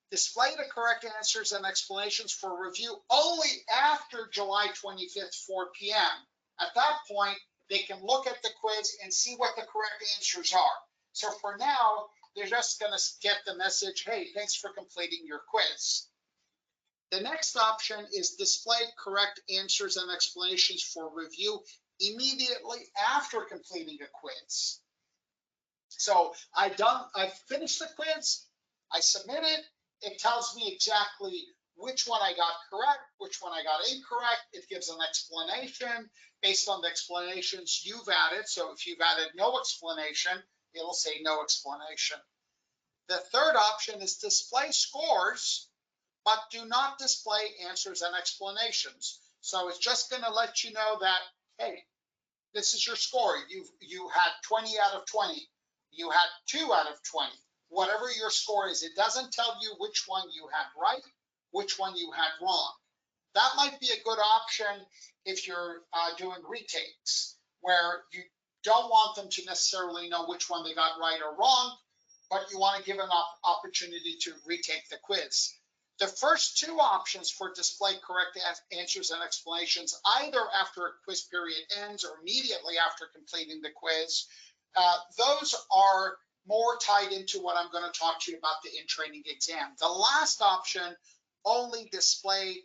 display the correct answers and explanations for review only after July 25th, 4 p.m. At that point, they can look at the quiz and see what the correct answers are. So for now, they're just going to get the message, hey, thanks for completing your quiz. The next option is display correct answers and explanations for review immediately after completing a quiz. So I've finished the quiz, I submit it, it tells me exactly which one I got correct, which one I got incorrect. It gives an explanation based on the explanations you've added. So if you've added no explanation, it'll say no explanation. The third option is display scores, but do not display answers and explanations. So it's just going to let you know that, hey, this is your score. You had 20 out of 20. You had 2 out of 20. Whatever your score is, it doesn't tell you which one you had right, which one you had wrong. That might be a good option if you're doing retakes, where you don't want them to necessarily know which one they got right or wrong, but you want to give an opportunity to retake the quiz. The first two options for display correct answers and explanations, either after a quiz period ends or immediately after completing the quiz, those are more tied into what I'm going to talk to you about the in-training exam. The last option, only display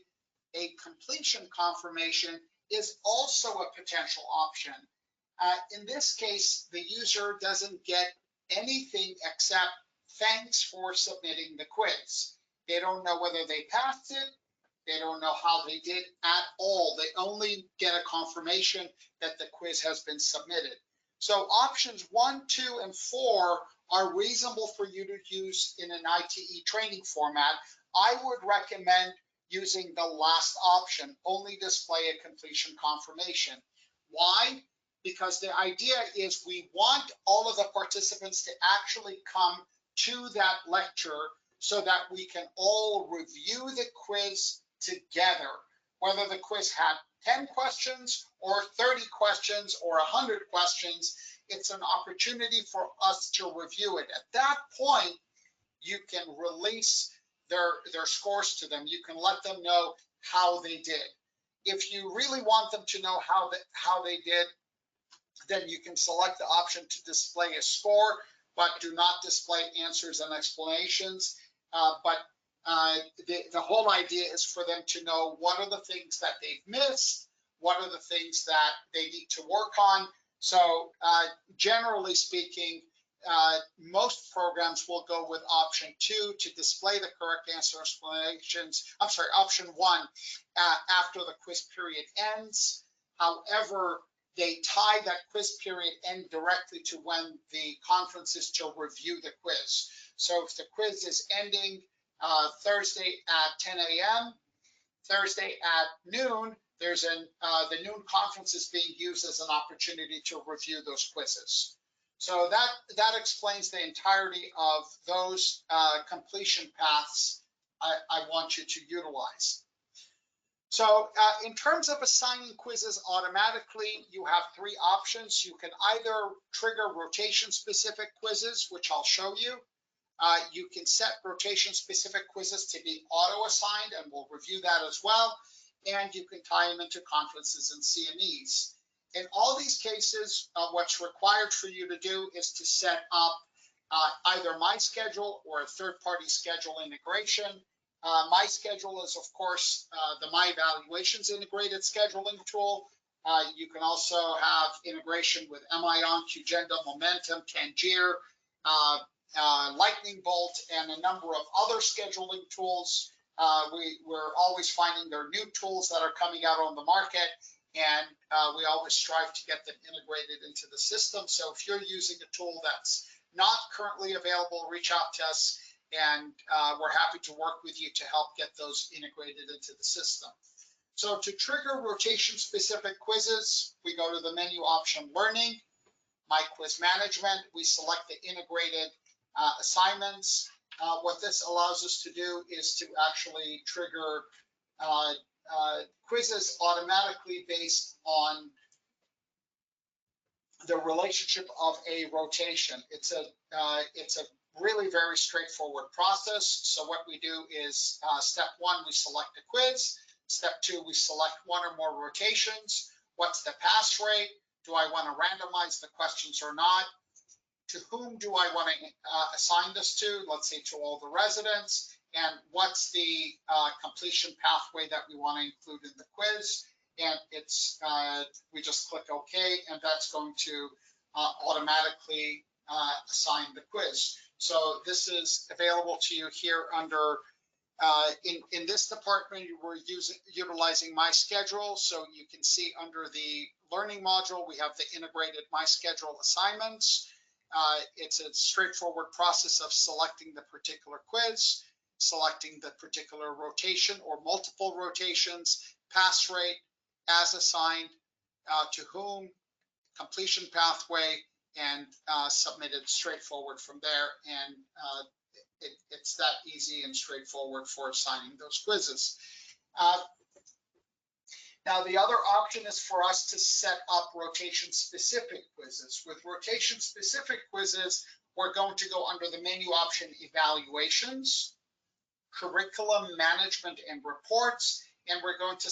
a completion confirmation, is also a potential option. In this case, the user doesn't get anything except thanks for submitting the quiz. They don't know whether they passed it. They don't know how they did at all. They only get a confirmation that the quiz has been submitted. So options 1, 2, and 4 are reasonable for you to use in an ITE training format. I would recommend using the last option, only display a completion confirmation. Why? Because the idea is we want all of the participants to actually come to that lecture so that we can all review the quiz together. Whether the quiz had 10 questions or 30 questions or 100 questions, it's an opportunity for us to review it. At that point, you can release their scores to them. You can let them know how they did. If you really want them to know how they did, then you can select the option to display a score, but do not display answers and explanations. The whole idea is for them to know what are the things that they've missed, what are the things that they need to work on. So generally speaking, most programs will go with option 2 to display the correct answer explanations. I'm sorry, option 1 after the quiz period ends. However, they tie that quiz period end directly to when the conference is to review the quiz. So if the quiz is ending Thursday at 10 a.m., Thursday at noon, there's the noon conference is being used as an opportunity to review those quizzes. So that explains the entirety of those completion paths I want you to utilize. So in terms of assigning quizzes automatically, you have 3 options. You can either trigger rotation-specific quizzes, which I'll show you. You can set rotation-specific quizzes to be auto-assigned, and we'll review that as well. And you can tie them into conferences and CMEs. In all these cases, what's required for you to do is to set up either MySchedule or a third-party schedule integration. MySchedule is, of course, the My Evaluations integrated scheduling tool. You can also have integration with MION, QGenda, Momentum, Tangier, Lightning Bolt, and a number of other scheduling tools. We're always finding there are new tools that are coming out on the market, and we always strive to get them integrated into the system. So if you're using a tool that's not currently available, reach out to us, and we're happy to work with you to help get those integrated into the system. So to trigger rotation-specific quizzes, we go to the menu option Learning, MyQuiz Management. We select the integrated assignments. What this allows us to do is to actually trigger quizzes automatically based on the relationship of a rotation. It's a really very straightforward process. So what we do is step one, we select a quiz. Step two, we select one or more rotations. What's the pass rate? Do I want to randomize the questions or not? To whom do I want to assign this to? Let's say to all the residents. And what's the completion pathway that we want to include in the quiz? And it's we just click OK, and that's going to automatically assign the quiz. So this is available to you here under in this department. We're utilizing MySchedule, so you can see under the learning module we have the integrated MySchedule assignments. It's a straightforward process of selecting the particular quiz, selecting the particular rotation or multiple rotations, pass rate, as assigned, to whom, completion pathway, and submitted straightforward from there. And it's that easy and straightforward for assigning those quizzes. Now, the other option is for us to set up rotation-specific quizzes. With rotation-specific quizzes, we're going to go under the menu option Evaluations, Curriculum Management and Reports, and we're going to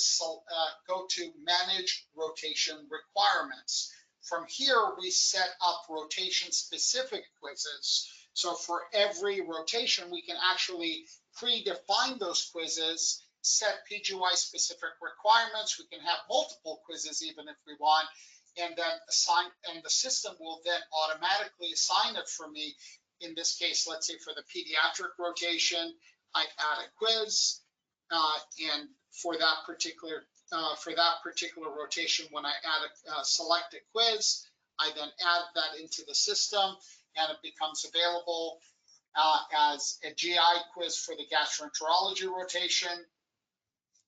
go to Manage Rotation Requirements. From here, we set up rotation-specific quizzes. So for every rotation, we can actually predefine those quizzes, set PGY-specific requirements. We can have multiple quizzes even if we want, and then assign, and the system will then automatically assign it for me. In this case, let's say for the pediatric rotation, I add a quiz, and for that particular rotation, when I add select a quiz, I then add that into the system, and it becomes available as a GI quiz for the gastroenterology rotation.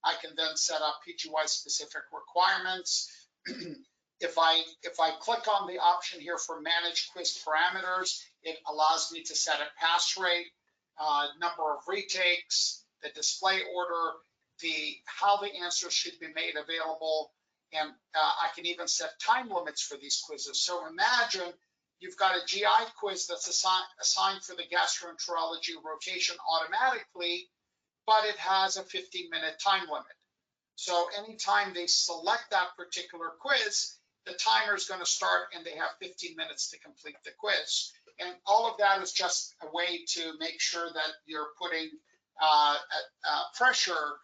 I can then set up PGY specific requirements. If I click on the option here for manage quiz parameters, it allows me to set a pass rate, number of retakes, the display order, how the answers should be made available, and I can even set time limits for these quizzes. So imagine you've got a GI quiz that's assigned for the gastroenterology rotation automatically, but it has a 15-minute time limit. So anytime they select that particular quiz, the timer is going to start and they have 15 minutes to complete the quiz. And all of that is just a way to make sure that you're putting pressure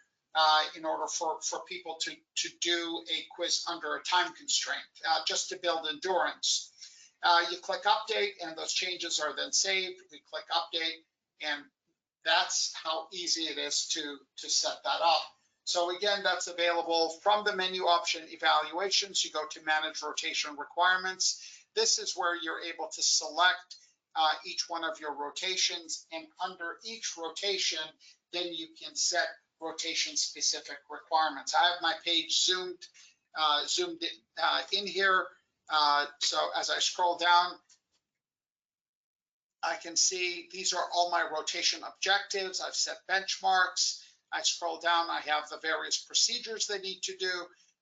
in order for people to do a quiz under a time constraint, just to build endurance. You click update and those changes are then saved. We click update, and that's how easy it is to set that up. So again, that's available from the menu option Evaluations. You go to Manage Rotation Requirements. This is where you're able to select each one of your rotations, and under each rotation, then you can set rotation specific requirements. I have my page zoomed in here. So as I scroll down, I can see these are all my rotation objectives. I've set benchmarks. I scroll down, I have the various procedures they need to do.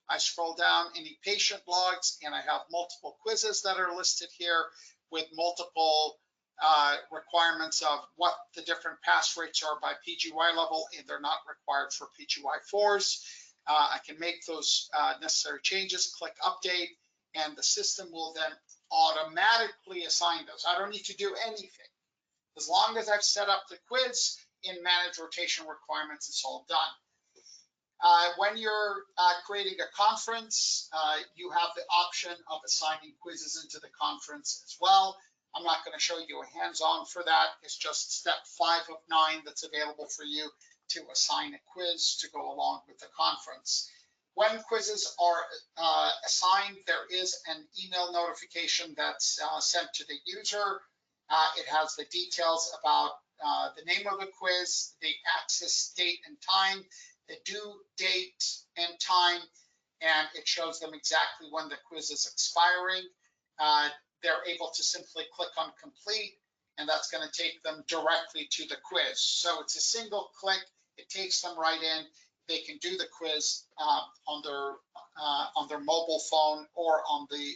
I scroll down, any patient logs, and I have multiple quizzes that are listed here with multiple requirements of what the different pass rates are by PGY level, and they're not required for PGY4s. I can make those necessary changes, click update, and the system will then automatically assign those. I don't need to do anything. As long as I've set up the quiz in Manage Rotation Requirements, it's all done. When you're creating a conference, you have the option of assigning quizzes into the conference as well. I'm not going to show you a hands-on for that. It's just step 5 of 9 that's available for you to assign a quiz to go along with the conference. When quizzes are assigned, there is an email notification that's sent to the user. It has the details about the name of the quiz, the access date and time, the due date and time, and it shows them exactly when the quiz is expiring. They're able to simply click on complete, and that's going to take them directly to the quiz. So it's a single click, it takes them right in. They can do the quiz on their mobile phone or on the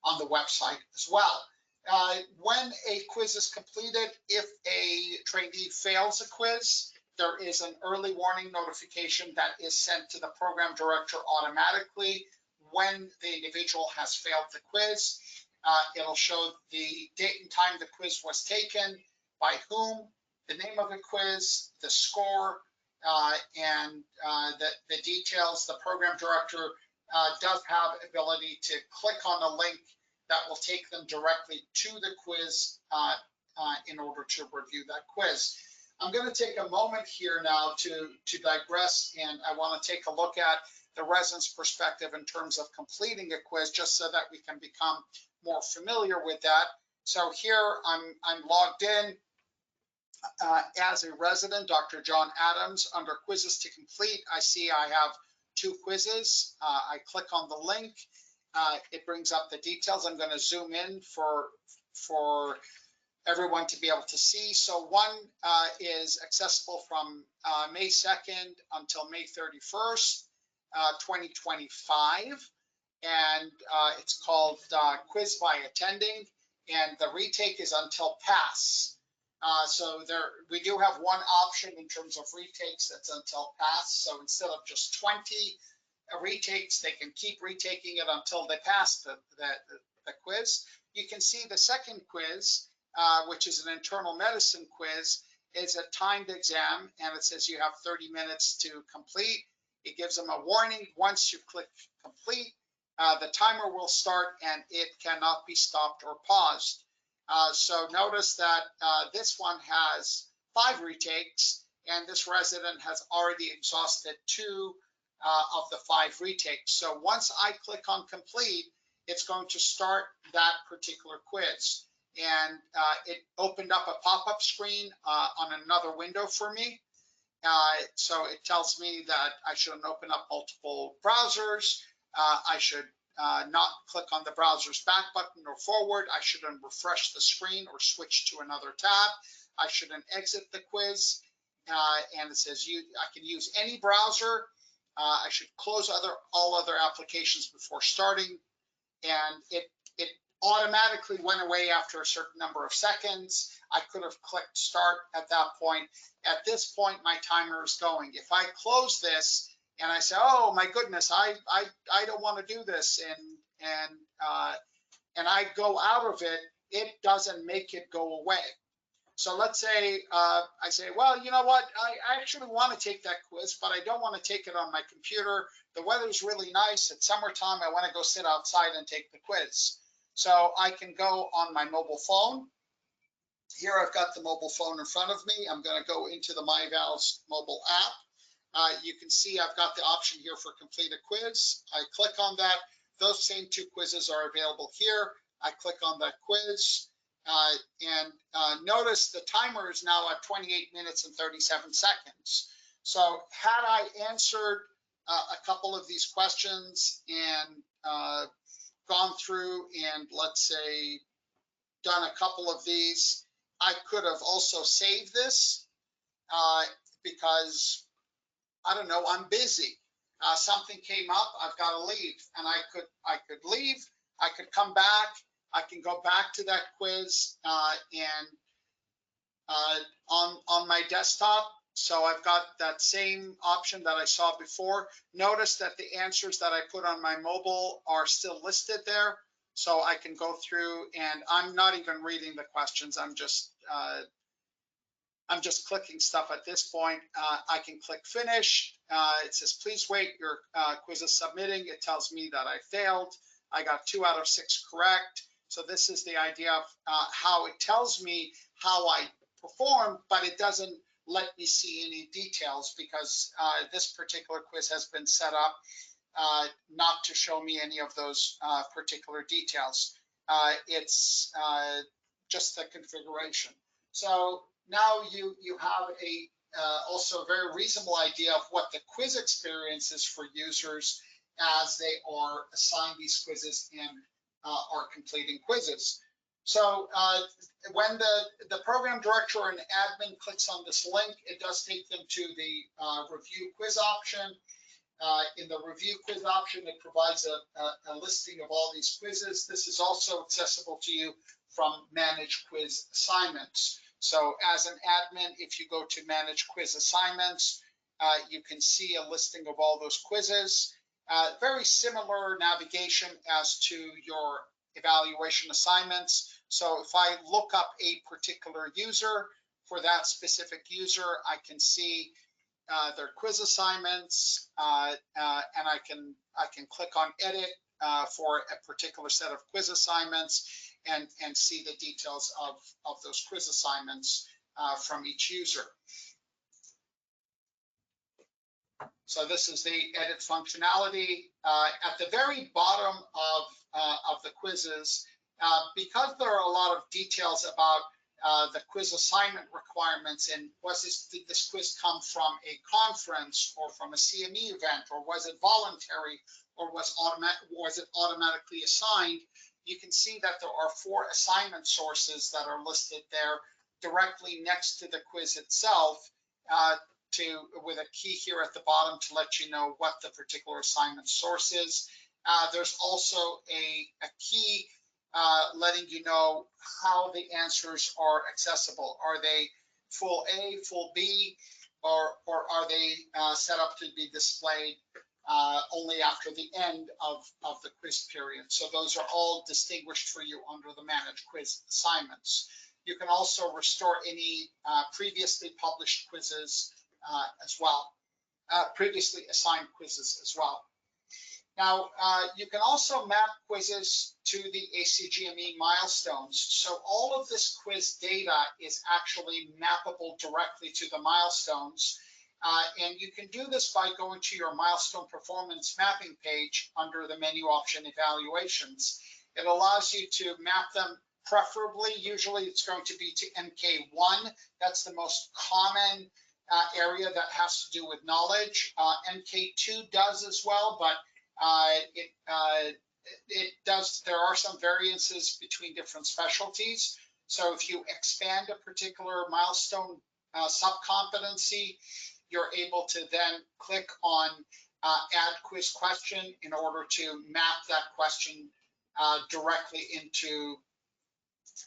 on the website as well. When a quiz is completed, if a trainee fails a quiz, there is an early warning notification that is sent to the program director automatically when the individual has failed the quiz. It'll show the date and time the quiz was taken, by whom, the name of the quiz, the score, and the details. The program director does have ability to click on a link that will take them directly to the quiz in order to review that quiz. I'm going to take a moment here now to digress, and I want to take a look at the resident's perspective in terms of completing a quiz, just so that we can become more familiar with that. So here I'm logged in as a resident, Dr. John Adams. Under quizzes to complete, I see I have 2 quizzes. I click on the link. It brings up the details. I'm going to zoom in for everyone to be able to see. So one is accessible from May 2nd until May 31st, 2025. And it's called Quiz by Attending. And the retake is until pass. So we do have one option in terms of retakes that's until pass. So instead of just 20 retakes, they can keep retaking it until they pass the quiz. You can see the second quiz, which is an internal medicine quiz, is a timed exam, and it says you have 30 minutes to complete. It gives them a warning. Once you click complete, the timer will start and it cannot be stopped or paused. So notice that this one has 5 retakes, and this resident has already exhausted 2 of the 5 retakes. So once I click on complete, it's going to start that particular quiz. And it opened up a pop-up screen on another window for me. So it tells me that I shouldn't open up multiple browsers. I should not click on the browser's back button or forward. I shouldn't refresh the screen or switch to another tab. I shouldn't exit the quiz. And it says I can use any browser. I should close all other applications before starting. And it automatically went away after a certain number of seconds. I could have clicked start at that point. At this point, my timer is going. If I close this and I say, oh my goodness, I don't want to do this, and I go out of it, it doesn't make it go away. So let's say I say, well, you know what, I actually want to take that quiz, but I don't want to take it on my computer. The weather's really nice. It's summertime. I want to go sit outside and take the quiz. So I can go on my mobile phone. Here I've got the mobile phone in front of me. I'm going to go into the MyVals mobile app. You can see I've got the option here for complete a quiz. I click on that. Those same 2 quizzes are available here. I click on that quiz. Notice the timer is now at 28 minutes and 37 seconds. So had I answered a couple of these questions and gone through and, let's say, done a couple of these, I could have also saved this because, I don't know, I'm busy. Something came up, I've got to leave, and I could leave, I could come back, I can go back to that quiz and on my desktop. So I've got that same option that I saw before. Notice that the answers that I put on my mobile are still listed there. So I can go through, and I'm not even reading the questions. I'm just clicking stuff at this point. I can click finish. It says, please wait, your quiz is submitting. It tells me that I failed. I got 2 out of 6 correct. So this is the idea of how it tells me how I performed, but it doesn't let me see any details because this particular quiz has been set up not to show me any of those particular details. It's just the configuration. So now you have also a very reasonable idea of what the quiz experience is for users as they are assigned these quizzes and are completing quizzes. So when the program director or an admin clicks on this link, it does take them to the review quiz option. In the review quiz option, it provides a listing of all these quizzes. This is also accessible to you from Manage Quiz Assignments. So as an admin, if you go to Manage Quiz Assignments, you can see a listing of all those quizzes. Very similar navigation as to your evaluation assignments. So if I look up a particular user, for that specific user, I can see their quiz assignments, and I can click on edit for a particular set of quiz assignments and see the details of those quiz assignments from each user. So this is the edit functionality. At the very bottom of the quizzes, because there are a lot of details about the quiz assignment requirements and did this quiz come from a conference or from a CME event, or was it voluntary, or was it automatically assigned, you can see that there are 4 assignment sources that are listed there directly next to the quiz itself, with a key here at the bottom to let you know what the particular assignment source is. There's also a key letting you know how the answers are accessible. Are they full A, full B, or are they set up to be displayed only after the end of the quiz period? So those are all distinguished for you under the Manage Quiz Assignments. You can also restore any previously published quizzes as well, previously assigned quizzes as well. Now, you can also map quizzes to the ACGME milestones. So all of this quiz data is actually mappable directly to the milestones. And you can do this by going to your milestone performance mapping page under the menu option evaluations. It allows you to map them preferably. Usually it's going to be to MK1. That's the most common area that has to do with knowledge. MK2 does as well, but it does. There are some variances between different specialties. So if you expand a particular milestone sub-competency, you're able to then click on add quiz question in order to map that question directly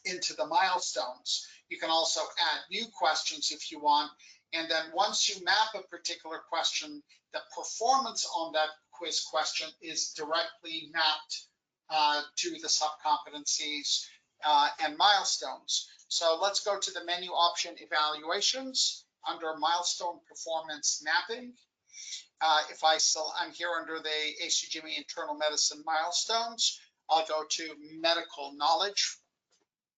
into the milestones. You can also add new questions if you want. And then once you map a particular question, the performance on that quiz question is directly mapped to the sub-competencies and milestones. So let's go to the menu option evaluations under milestone performance mapping. I'm here under the ACGME internal medicine milestones. I'll go to medical knowledge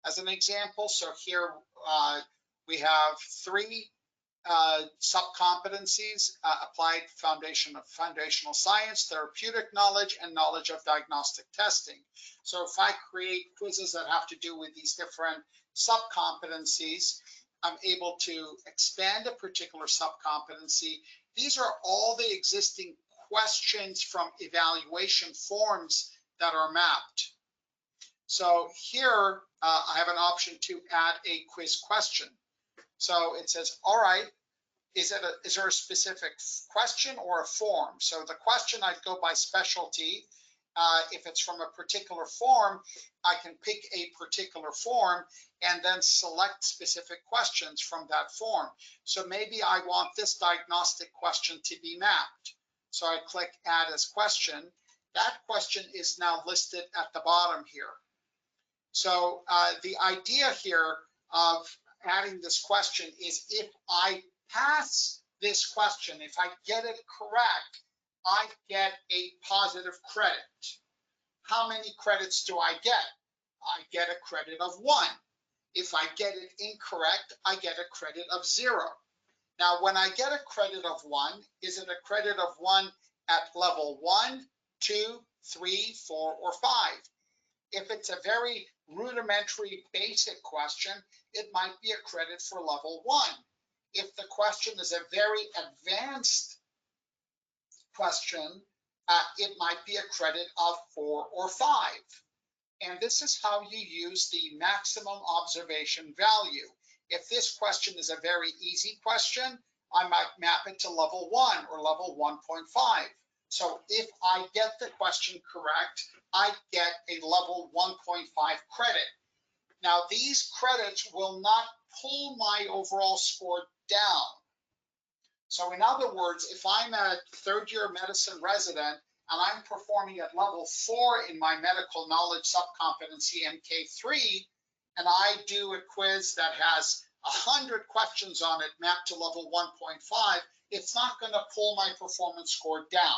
as an example. So here we have 3 sub-competencies: applied foundational science, therapeutic knowledge, and knowledge of diagnostic testing. So if I create quizzes that have to do with these different sub-competencies, I'm able to expand a particular sub-competency. These are all the existing questions from evaluation forms that are mapped. So here I have an option to add a quiz question. So it says, all right, is there a specific question or a form? So the question, I'd go by specialty. If it's from a particular form, I can pick a particular form and then select specific questions from that form. So maybe I want this diagnostic question to be mapped. So I click add as question. That question is now listed at the bottom here. So the idea here of adding this question is if I pass this question, if I get it correct, I get a positive credit. How many credits do I get? I get a credit of 1. If I get it incorrect, I get a credit of 0. Now, when I get a credit of 1, is it a credit of 1 at level 1, 2, 3, 4, or 5? If it's a very rudimentary basic question, it might be a credit for level 1. If the question is a very advanced question, it might be a credit of 4 or 5. And this is how you use the maximum observation value. If this question is a very easy question, I might map it to level 1 or level 1.5. So if I get the question correct, I get a level 1.5 credit. Now, these credits will not pull my overall score down. So in other words, if I'm a third-year medicine resident and I'm performing at level 4 in my medical knowledge subcompetency MK3, and I do a quiz that has 100 questions on it mapped to level 1.5, it's not going to pull my performance score down.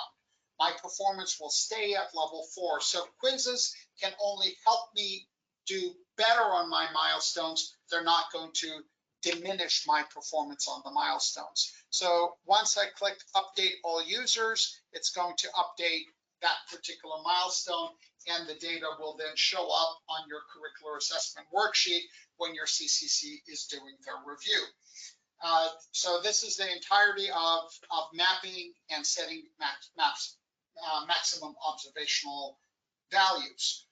My performance will stay at level 4. So quizzes can only help me do better on my milestones. They're not going to diminish my performance on the milestones. So once I click update all users, it's going to update that particular milestone, and the data will then show up on your curricular assessment worksheet when your CCC is doing their review. So this is the entirety of mapping and setting maximum observational values.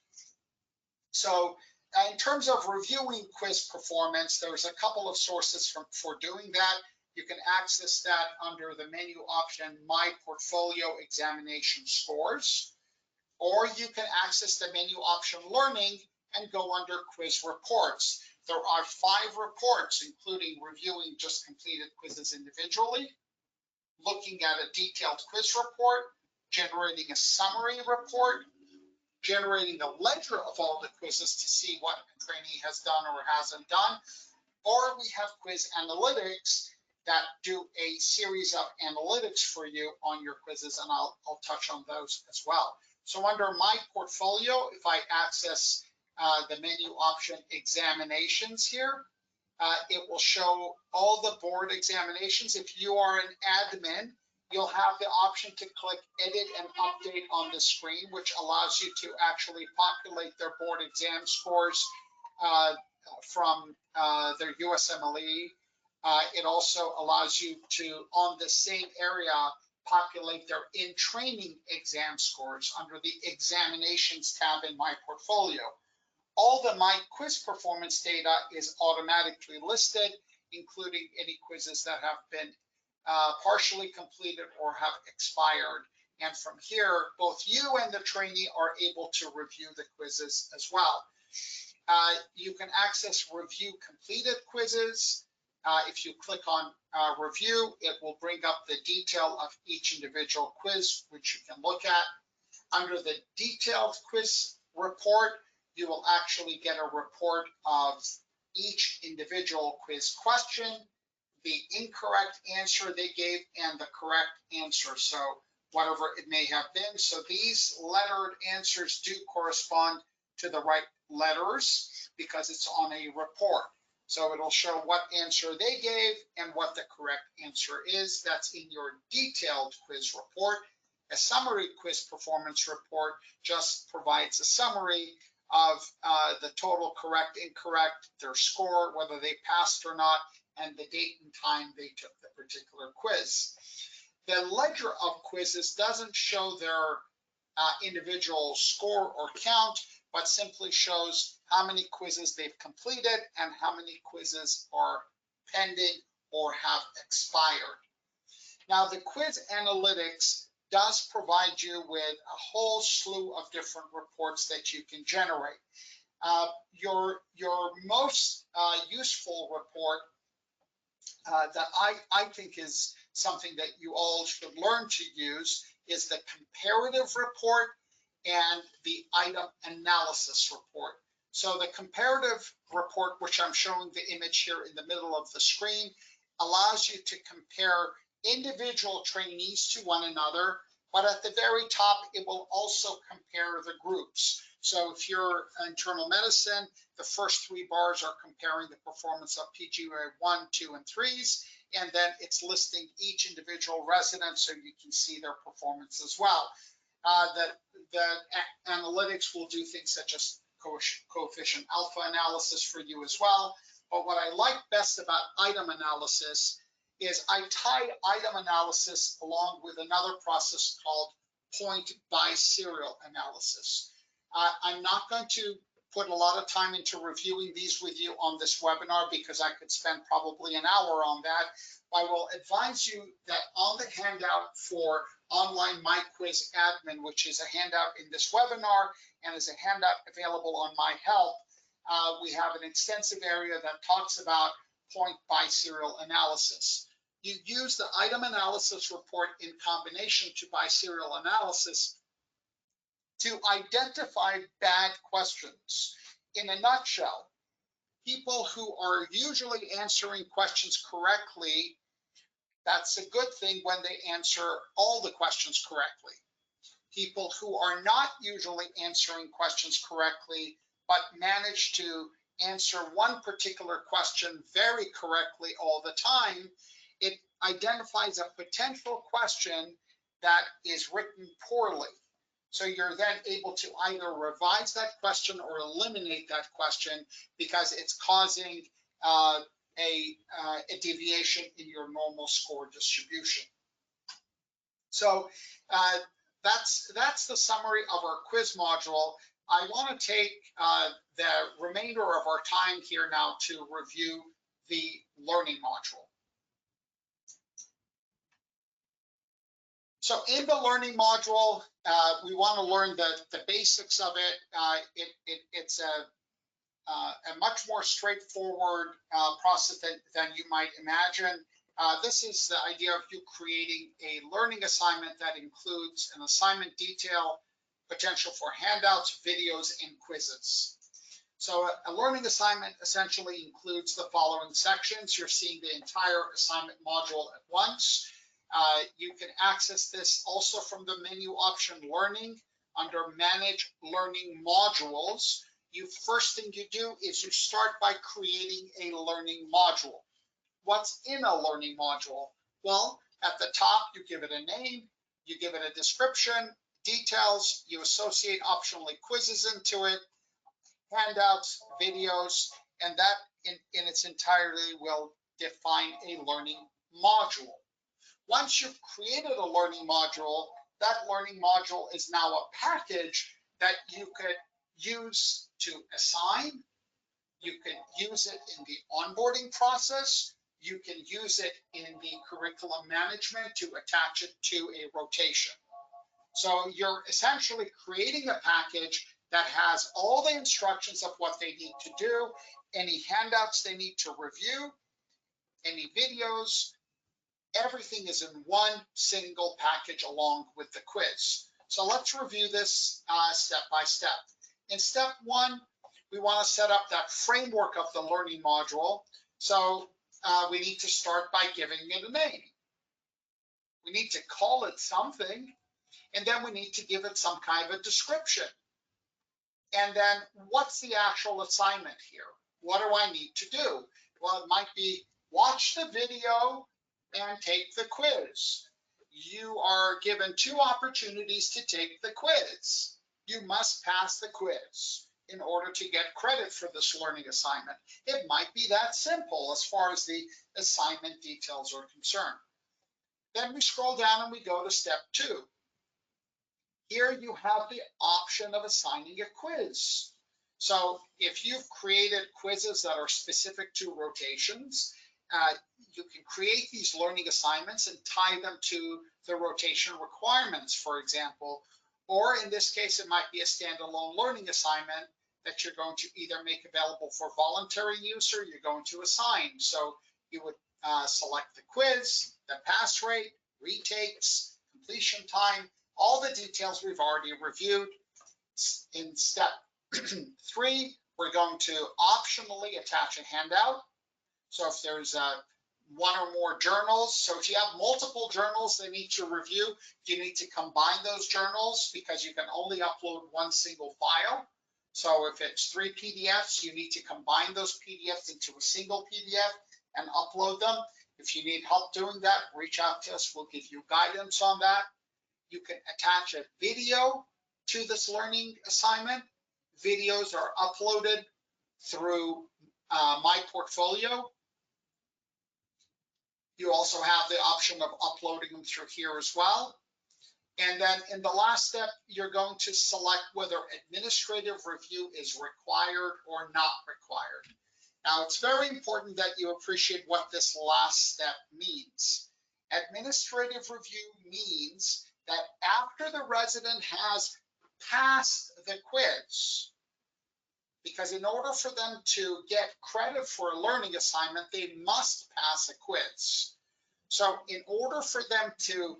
So in terms of reviewing quiz performance, there's a couple of sources for doing that. You can access that under the menu option, My Portfolio Examination Scores, or you can access the menu option, Learning, and go under Quiz Reports. There are 5 reports, including reviewing just completed quizzes individually, looking at a detailed quiz report, generating a summary report, generating a ledger of all the quizzes to see what a trainee has done or hasn't done, or we have quiz analytics that do a series of analytics for you on your quizzes, and I'll touch on those as well. So under My Portfolio, if I access the menu option Examinations here, it will show all the board examinations. If you are an admin, you'll have the option to click Edit and Update on the screen, which allows you to actually populate their board exam scores from their USMLE. It also allows you to, on the same area, populate their in-training exam scores under the Examinations tab in My Portfolio. All the MyQuiz performance data is automatically listed, including any quizzes that have been partially completed or have expired. And from here, both you and the trainee are able to review the quizzes as well. You can access review completed quizzes. If you click on review, it will bring up the detail of each individual quiz, which you can look at. Under the detailed quiz report, you will actually get a report of each individual quiz question, the incorrect answer they gave, and the correct answer, so whatever it may have been. So these lettered answers do correspond to the right letters because it's on a report. So it'll show what answer they gave and what the correct answer is. That's in your detailed quiz report. A summary quiz performance report just provides a summary of the total correct, incorrect, their score, whether they passed or not, and the date and time they took the particular quiz. The ledger of quizzes doesn't show their individual score or count, but simply shows how many quizzes they've completed and how many quizzes are pending or have expired. Now, the quiz analytics does provide you with a whole slew of different reports that you can generate. Your most useful report that I think is something that you all should learn to use is the comparative report and the item analysis report. So the comparative report, which I'm showing the image here in the middle of the screen, allows you to compare individual trainees to one another, but at the very top, it will also compare the groups. So if you're internal medicine, the first 3 bars are comparing the performance of PGY 1, 2, and 3s, and then it's listing each individual resident so you can see their performance as well. The analytics will do things such as coefficient alpha analysis for you as well. But what I like best about item analysis is I tie item analysis along with another process called point by serial analysis. I'm not going to put a lot of time into reviewing these with you on this webinar because I could spend probably an hour on that. I will advise you that on the handout for online MyQuiz admin, which is a handout in this webinar and is a handout available on My Help. We have an extensive area that talks about point biserial analysis. You use the item analysis report in combination to biserial analysis to identify bad questions. In a nutshell, people who are usually answering questions correctly, that's a good thing when they answer all the questions correctly. People who are not usually answering questions correctly, but manage to answer one particular question very correctly all the time, it identifies a potential question that is written poorly. So you're then able to either revise that question or eliminate that question because it's causing a deviation in your normal score distribution. So that's the summary of our quiz module. I want to take the remainder of our time here now to review the learning module. So in the learning module, we want to learn the basics of it. It's a much more straightforward process than you might imagine. This is the idea of you creating a learning assignment that includes an assignment detail, potential for handouts, videos, and quizzes. So a learning assignment essentially includes the following sections. You're seeing the entire assignment module at once. You can access this also from the menu option Learning under Manage Learning Modules. First thing you do is you start by creating a learning module. What's in a learning module? Well, at the top, you give it a name, you give it a description, details, you associate optionally quizzes into it, handouts, videos, and that in its entirety will define a learning module. Once you've created a learning module, that learning module is now a package that you could use to assign. You can use it in the onboarding process. You can use it in the curriculum management to attach it to a rotation. So you're essentially creating a package that has all the instructions of what they need to do, any handouts they need to review, any videos, everything is in one single package along with the quiz. So let's review this step by step. In step one, we want to set up that framework of the learning module. So we need to start by giving it a name. We need to call it something, and then we need to give it some kind of a description. And then what's the actual assignment here? What do I need to do? Well, it might be watch the video and take the quiz. You are given 2 opportunities to take the quiz. You must pass the quiz in order to get credit for this learning assignment. It might be that simple as far as the assignment details are concerned. Then we scroll down and we go to step 2. Here you have the option of assigning a quiz. So if you've created quizzes that are specific to rotations, you can create these learning assignments and tie them to the rotation requirements, for example. Or in this case, it might be a standalone learning assignment that you're going to either make available for voluntary use or you're going to assign. So you would select the quiz, the pass rate, retakes, completion time, all the details we've already reviewed. In step 3, we're going to optionally attach a handout. So if there's 1 or more journals, so if you have multiple journals they need to review, you need to combine those journals because you can only upload 1 single file. So if it's 3 PDFs, you need to combine those PDFs into a single PDF and upload them. If you need help doing that, reach out to us. We'll give you guidance on that. You can attach a video to this learning assignment. Videos are uploaded through My Portfolio. You also have the option of uploading them through here as well. And then in the last step, you're going to select whether administrative review is required or not required. Now, it's very important that you appreciate what this last step means. Administrative review means that after the resident has passed the quiz, because in order for them to get credit for a learning assignment, they must pass a quiz. So in order for them to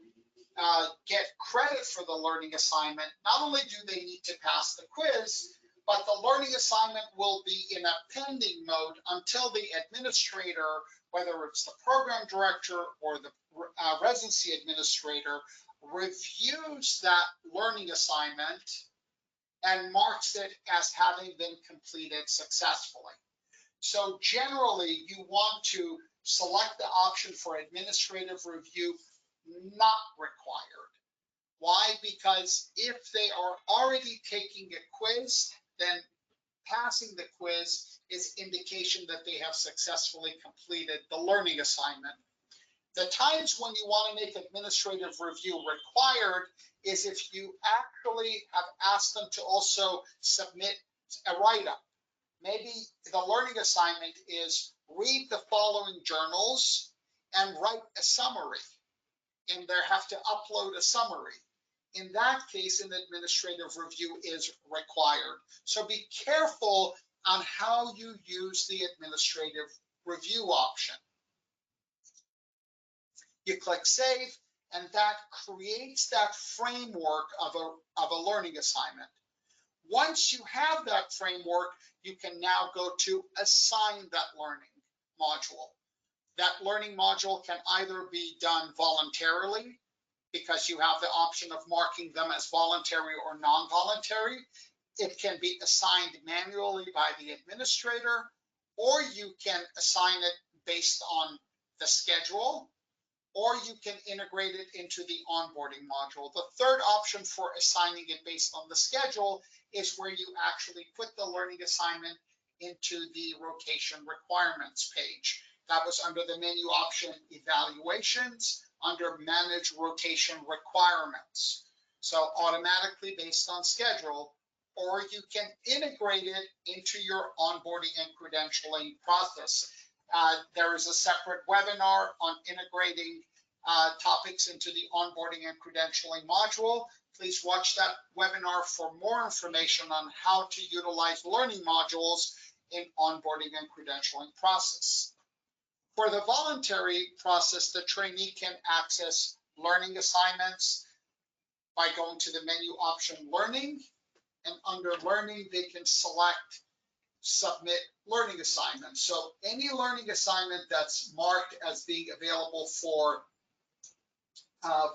get credit for the learning assignment, not only do they need to pass the quiz, but the learning assignment will be in a pending mode until the administrator, whether it's the program director or the residency administrator, reviews that learning assignment and marks it as having been completed successfully. So generally, you want to select the option for administrative review not required. Why? Because if they are already taking a quiz, then passing the quiz is indication that they have successfully completed the learning assignment. The times when you want to make administrative review required is if you actually have asked them to also submit a write-up. Maybe the learning assignment is read the following journals and write a summary, and they have to upload a summary. In that case, an administrative review is required. So be careful on how you use the administrative review option. You click Save, and that creates that framework of a learning assignment. Once you have that framework, you can now go to assign that learning module. That learning module can either be done voluntarily, because you have the option of marking them as voluntary or non-voluntary. It can be assigned manually by the administrator, or you can assign it based on the schedule, or you can integrate it into the onboarding module. The third option for assigning it based on the schedule is where you actually put the learning assignment into the rotation requirements page. That was under the menu option Evaluations, under Manage Rotation Requirements. So automatically based on schedule, or you can integrate it into your onboarding and credentialing process. There is a separate webinar on integrating topics into the onboarding and credentialing module. Please watch that webinar for more information on how to utilize learning modules in onboarding and credentialing process. For the voluntary process, the trainee can access learning assignments by going to the menu option Learning, and under Learning, they can select Submit Learning Assignments. So any learning assignment that's marked as being available for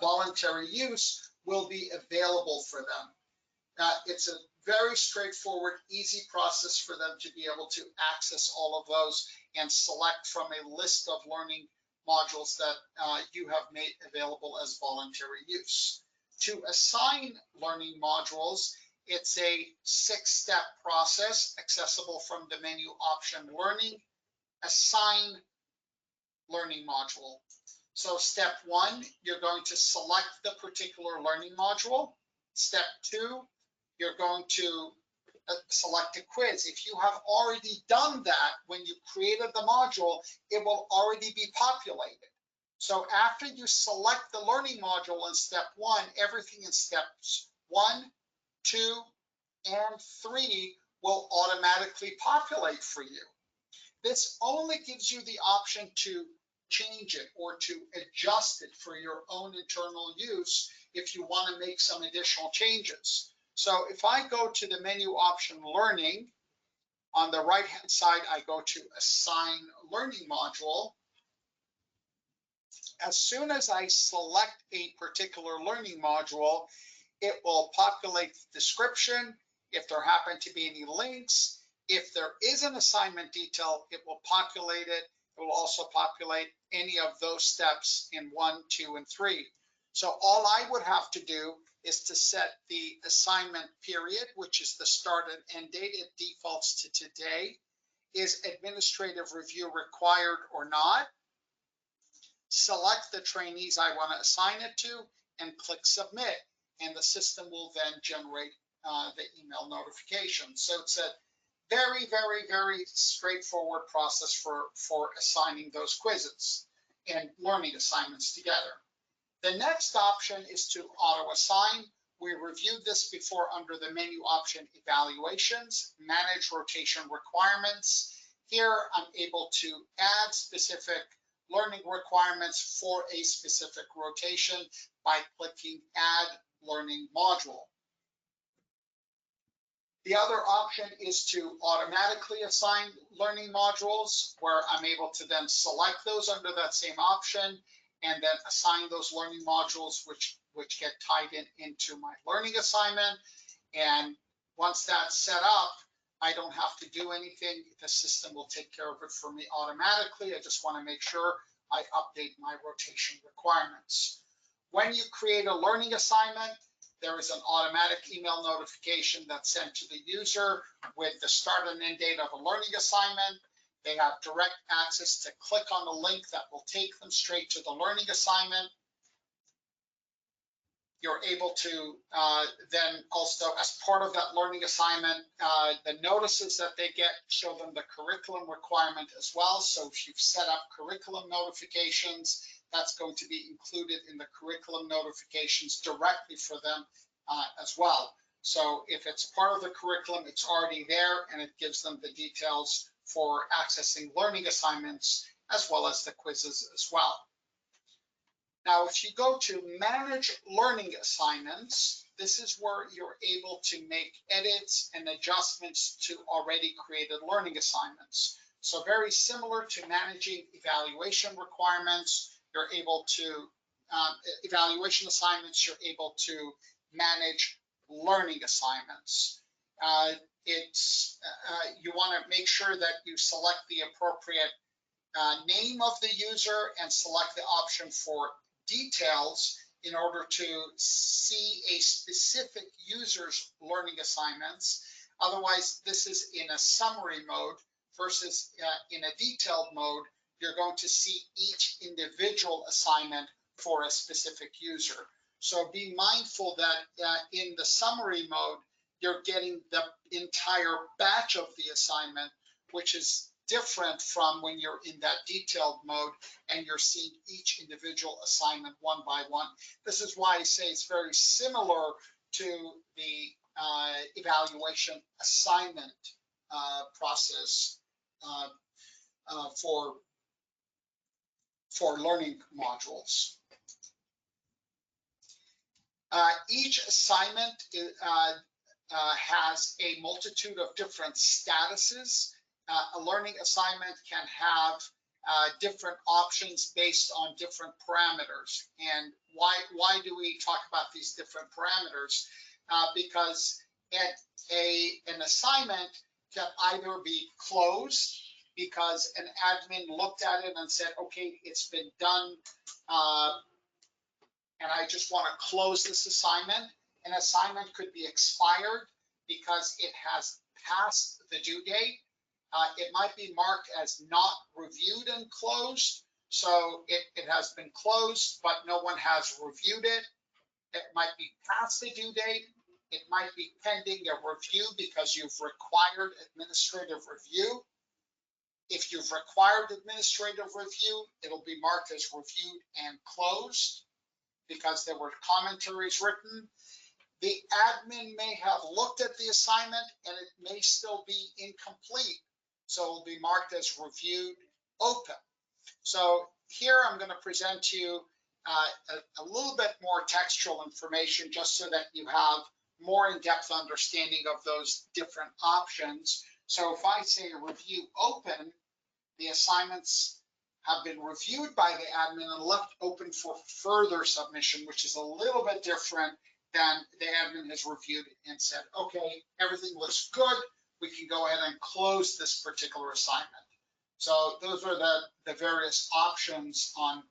voluntary use will be available for them. It's a very straightforward, easy process for them to be able to access all of those and select from a list of learning modules that you have made available as voluntary use. To assign learning modules, it's a 6-step process accessible from the menu option Learning, Assign Learning Module. So step 1, you're going to select the particular learning module. Step 2, you're going to select a quiz. If you have already done that when you created the module, it will already be populated. So after you select the learning module in step 1, everything in steps 1, 2, and 3 will automatically populate for you. This only gives you the option to change it or to adjust it for your own internal use if you want to make some additional changes. So if I go to the menu option Learning, on the right-hand side, I go to Assign Learning Module. As soon as I select a particular learning module, it will populate the description. If there happen to be any links, if there is an assignment detail, it will populate it. It will also populate any of those steps in 1, 2, and 3. So all I would have to do is to set the assignment period, which is the start and end date. It defaults to today. Is administrative review required or not? Select the trainees I want to assign it to and click Submit, and the system will then generate the email notification. So it's a very, very, very straightforward process for assigning those quizzes and learning assignments together. The next option is to auto-assign. We reviewed this before under the menu option evaluations, manage rotation requirements. Here I'm able to add specific learning requirements for a specific rotation by clicking add learning module. The other option is to automatically assign learning modules, where I'm able to then select those under that same option and then assign those learning modules which get tied into my learning assignment. And once that's set up, I don't have to do anything. The system will take care of it for me automatically. I just want to make sure I update my rotation requirements. When you create a learning assignment, there is an automatic email notification that's sent to the user with the start and end date of a learning assignment. They have direct access to click on a link that will take them straight to the learning assignment. You're able to then also, as part of that learning assignment, the notices that they get show them the curriculum requirement as well. So if you've set up curriculum notifications, that's going to be included in the curriculum notifications directly for them as well. So if it's part of the curriculum, it's already there, and it gives them the details for accessing learning assignments as well as the quizzes as well. Now, if you go to manage learning assignments, this is where you're able to make edits and adjustments to already created learning assignments. So very similar to managing evaluation requirements, you're able to, evaluation assignments, you're able to manage learning assignments. You want to make sure that you select the appropriate name of the user and select the option for details in order to see a specific user's learning assignments. Otherwise, this is in a summary mode versus in a detailed mode. You're going to see each individual assignment for a specific user. So be mindful that in the summary mode, you're getting the entire batch of the assignment, which is different from when you're in that detailed mode and you're seeing each individual assignment one by one. This is why I say it's very similar to the evaluation assignment process for learning modules. Each assignment has a multitude of different statuses. A learning assignment can have different options based on different parameters. And why do we talk about these different parameters? Because an assignment can either be closed because an admin looked at it and said, okay, it's been done, and I just want to close this assignment. An assignment could be expired because it has passed the due date. It might be marked as not reviewed and closed. So it has been closed, but no one has reviewed it. It might be past the due date. It might be pending a review because you've required administrative review. If you've required administrative review, it'll be marked as reviewed and closed because there were commentaries written. The admin may have looked at the assignment and it may still be incomplete. So it'll be marked as reviewed open. So here I'm going to present to you a little bit more textual information just so that you have more in-depth understanding of those different options. So if I say review open, the assignments have been reviewed by the admin and left open for further submission, which is a little bit different than the admin has reviewed and said, okay, everything looks good. We can go ahead and close this particular assignment. So those are the various options on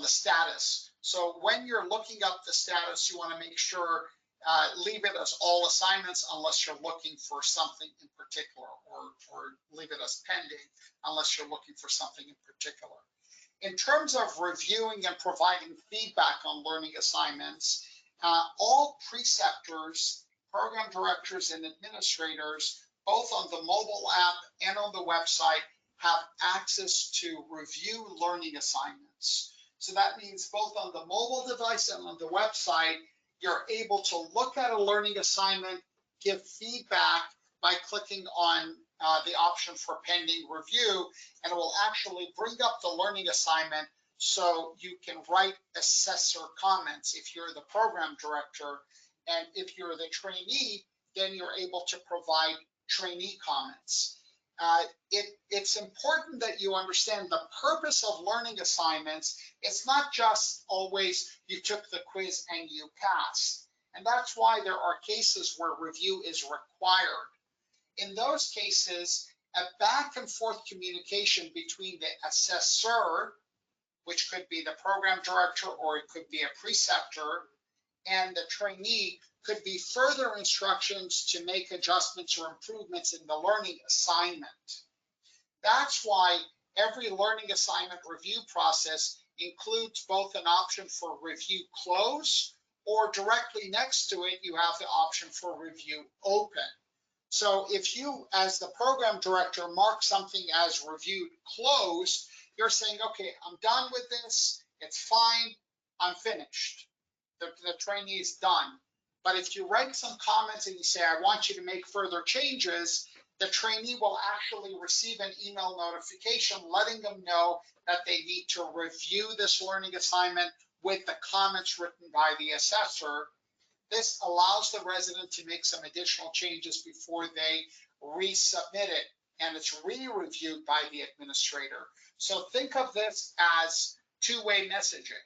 the status. So when you're looking up the status, you want to make sure leave it as all assignments unless you're looking for something in particular, or leave it as pending unless you're looking for something in particular. In terms of reviewing and providing feedback on learning assignments, all preceptors, program directors, and administrators, both on the mobile app and on the website, have access to review learning assignments. So that means both on the mobile device and on the website, you're able to look at a learning assignment, give feedback by clicking on the option for pending review, and it will actually bring up the learning assignment so you can write assessor comments if you're the program director. And if you're the trainee, then you're able to provide trainee comments. It's important that you understand the purpose of learning assignments. It's not just always you took the quiz and you passed. And that's why there are cases where review is required. In those cases, a back and forth communication between the assessor, which could be the program director or it could be a preceptor, and the trainee could be further instructions to make adjustments or improvements in the learning assignment. That's why every learning assignment review process includes both an option for review close, or directly next to it, you have the option for review open. So if you, as the program director, mark something as reviewed closed, you're saying, okay, I'm done with this, it's fine, I'm finished. The trainee is done. But if you write some comments and you say, I want you to make further changes, the trainee will actually receive an email notification letting them know that they need to review this learning assignment with the comments written by the assessor. This allows the resident to make some additional changes before they resubmit it, and it's re-reviewed by the administrator. So think of this as two-way messaging.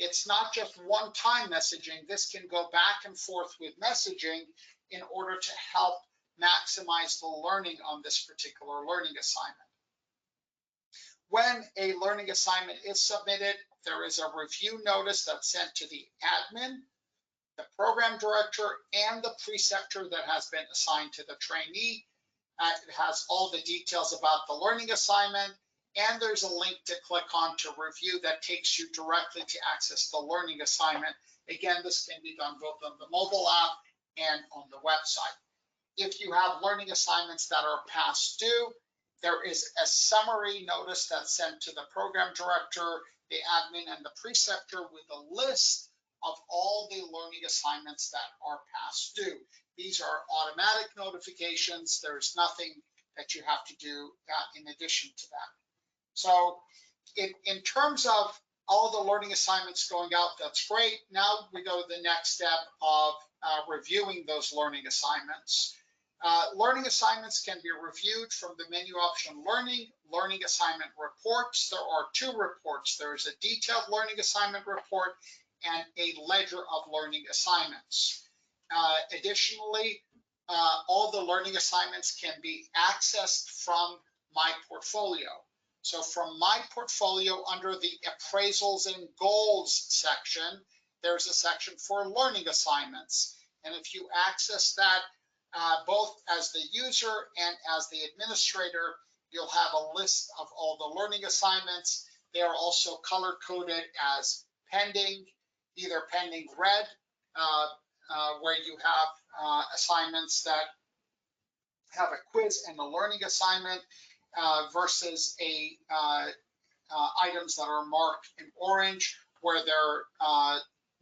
It's not just one-time messaging. This can go back and forth with messaging in order to help maximize the learning on this particular learning assignment. When a learning assignment is submitted, there is a review notice that's sent to the admin, the program director, and the preceptor that has been assigned to the trainee. It has all the details about the learning assignment, and there's a link to click on to review that takes you directly to access the learning assignment. Again, this can be done both on the mobile app and on the website. If you have learning assignments that are past due, there is a summary notice that's sent to the program director, the admin, and the preceptor with a list of all the learning assignments that are past due. These are automatic notifications. There's nothing that you have to do in addition to that. So in terms of all the learning assignments going out, that's great. Now we go to the next step of reviewing those learning assignments. Learning assignments can be reviewed from the menu option learning assignment reports. There are two reports. There is a detailed learning assignment report and a ledger of learning assignments. Additionally, all the learning assignments can be accessed from My Portfolio. So from My Portfolio, under the appraisals and goals section, there's a section for learning assignments. And if you access that both as the user and as the administrator, you'll have a list of all the learning assignments. They are also color-coded as pending, either pending red, where you have assignments that have a quiz and a learning assignment, versus items that are marked in orange, where they're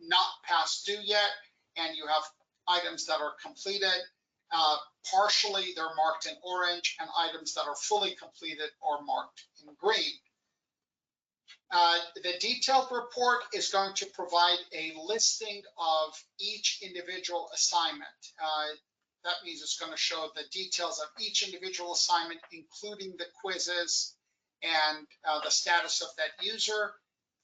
not past due yet, and you have items that are completed. Partially, they're marked in orange, and items that are fully completed are marked in green. The detailed report is going to provide a listing of each individual assignment. That means it's going to show the details of each individual assignment, including the quizzes and the status of that user.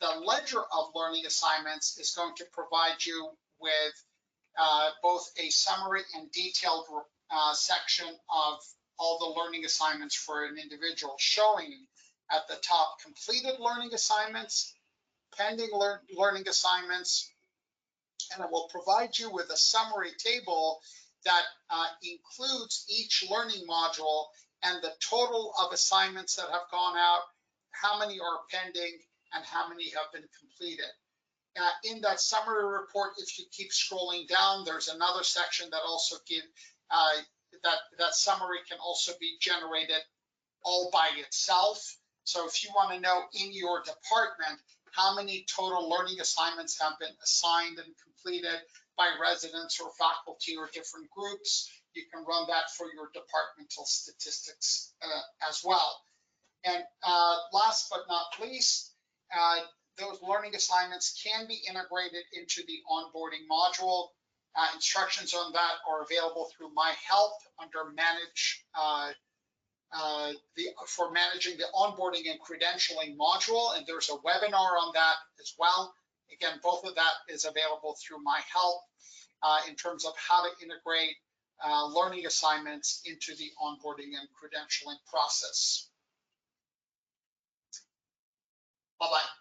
The ledger of learning assignments is going to provide you with both a summary and detailed section of all the learning assignments for an individual, showing at the top completed learning assignments, pending learning assignments, and it will provide you with a summary table that includes each learning module and the total of assignments that have gone out, how many are pending, and how many have been completed. In that summary report, if you keep scrolling down, there's another section that also gives that summary can also be generated all by itself. So if you want to know in your department how many total learning assignments have been assigned and completed by residents or faculty or different groups, you can run that for your departmental statistics as well. And last but not least, those learning assignments can be integrated into the onboarding module. Instructions on that are available through My Help under Manage, for managing the onboarding and credentialing module, and there's a webinar on that as well. Again, both of that is available through My Help in terms of how to integrate learning assignments into the onboarding and credentialing process. Bye-bye.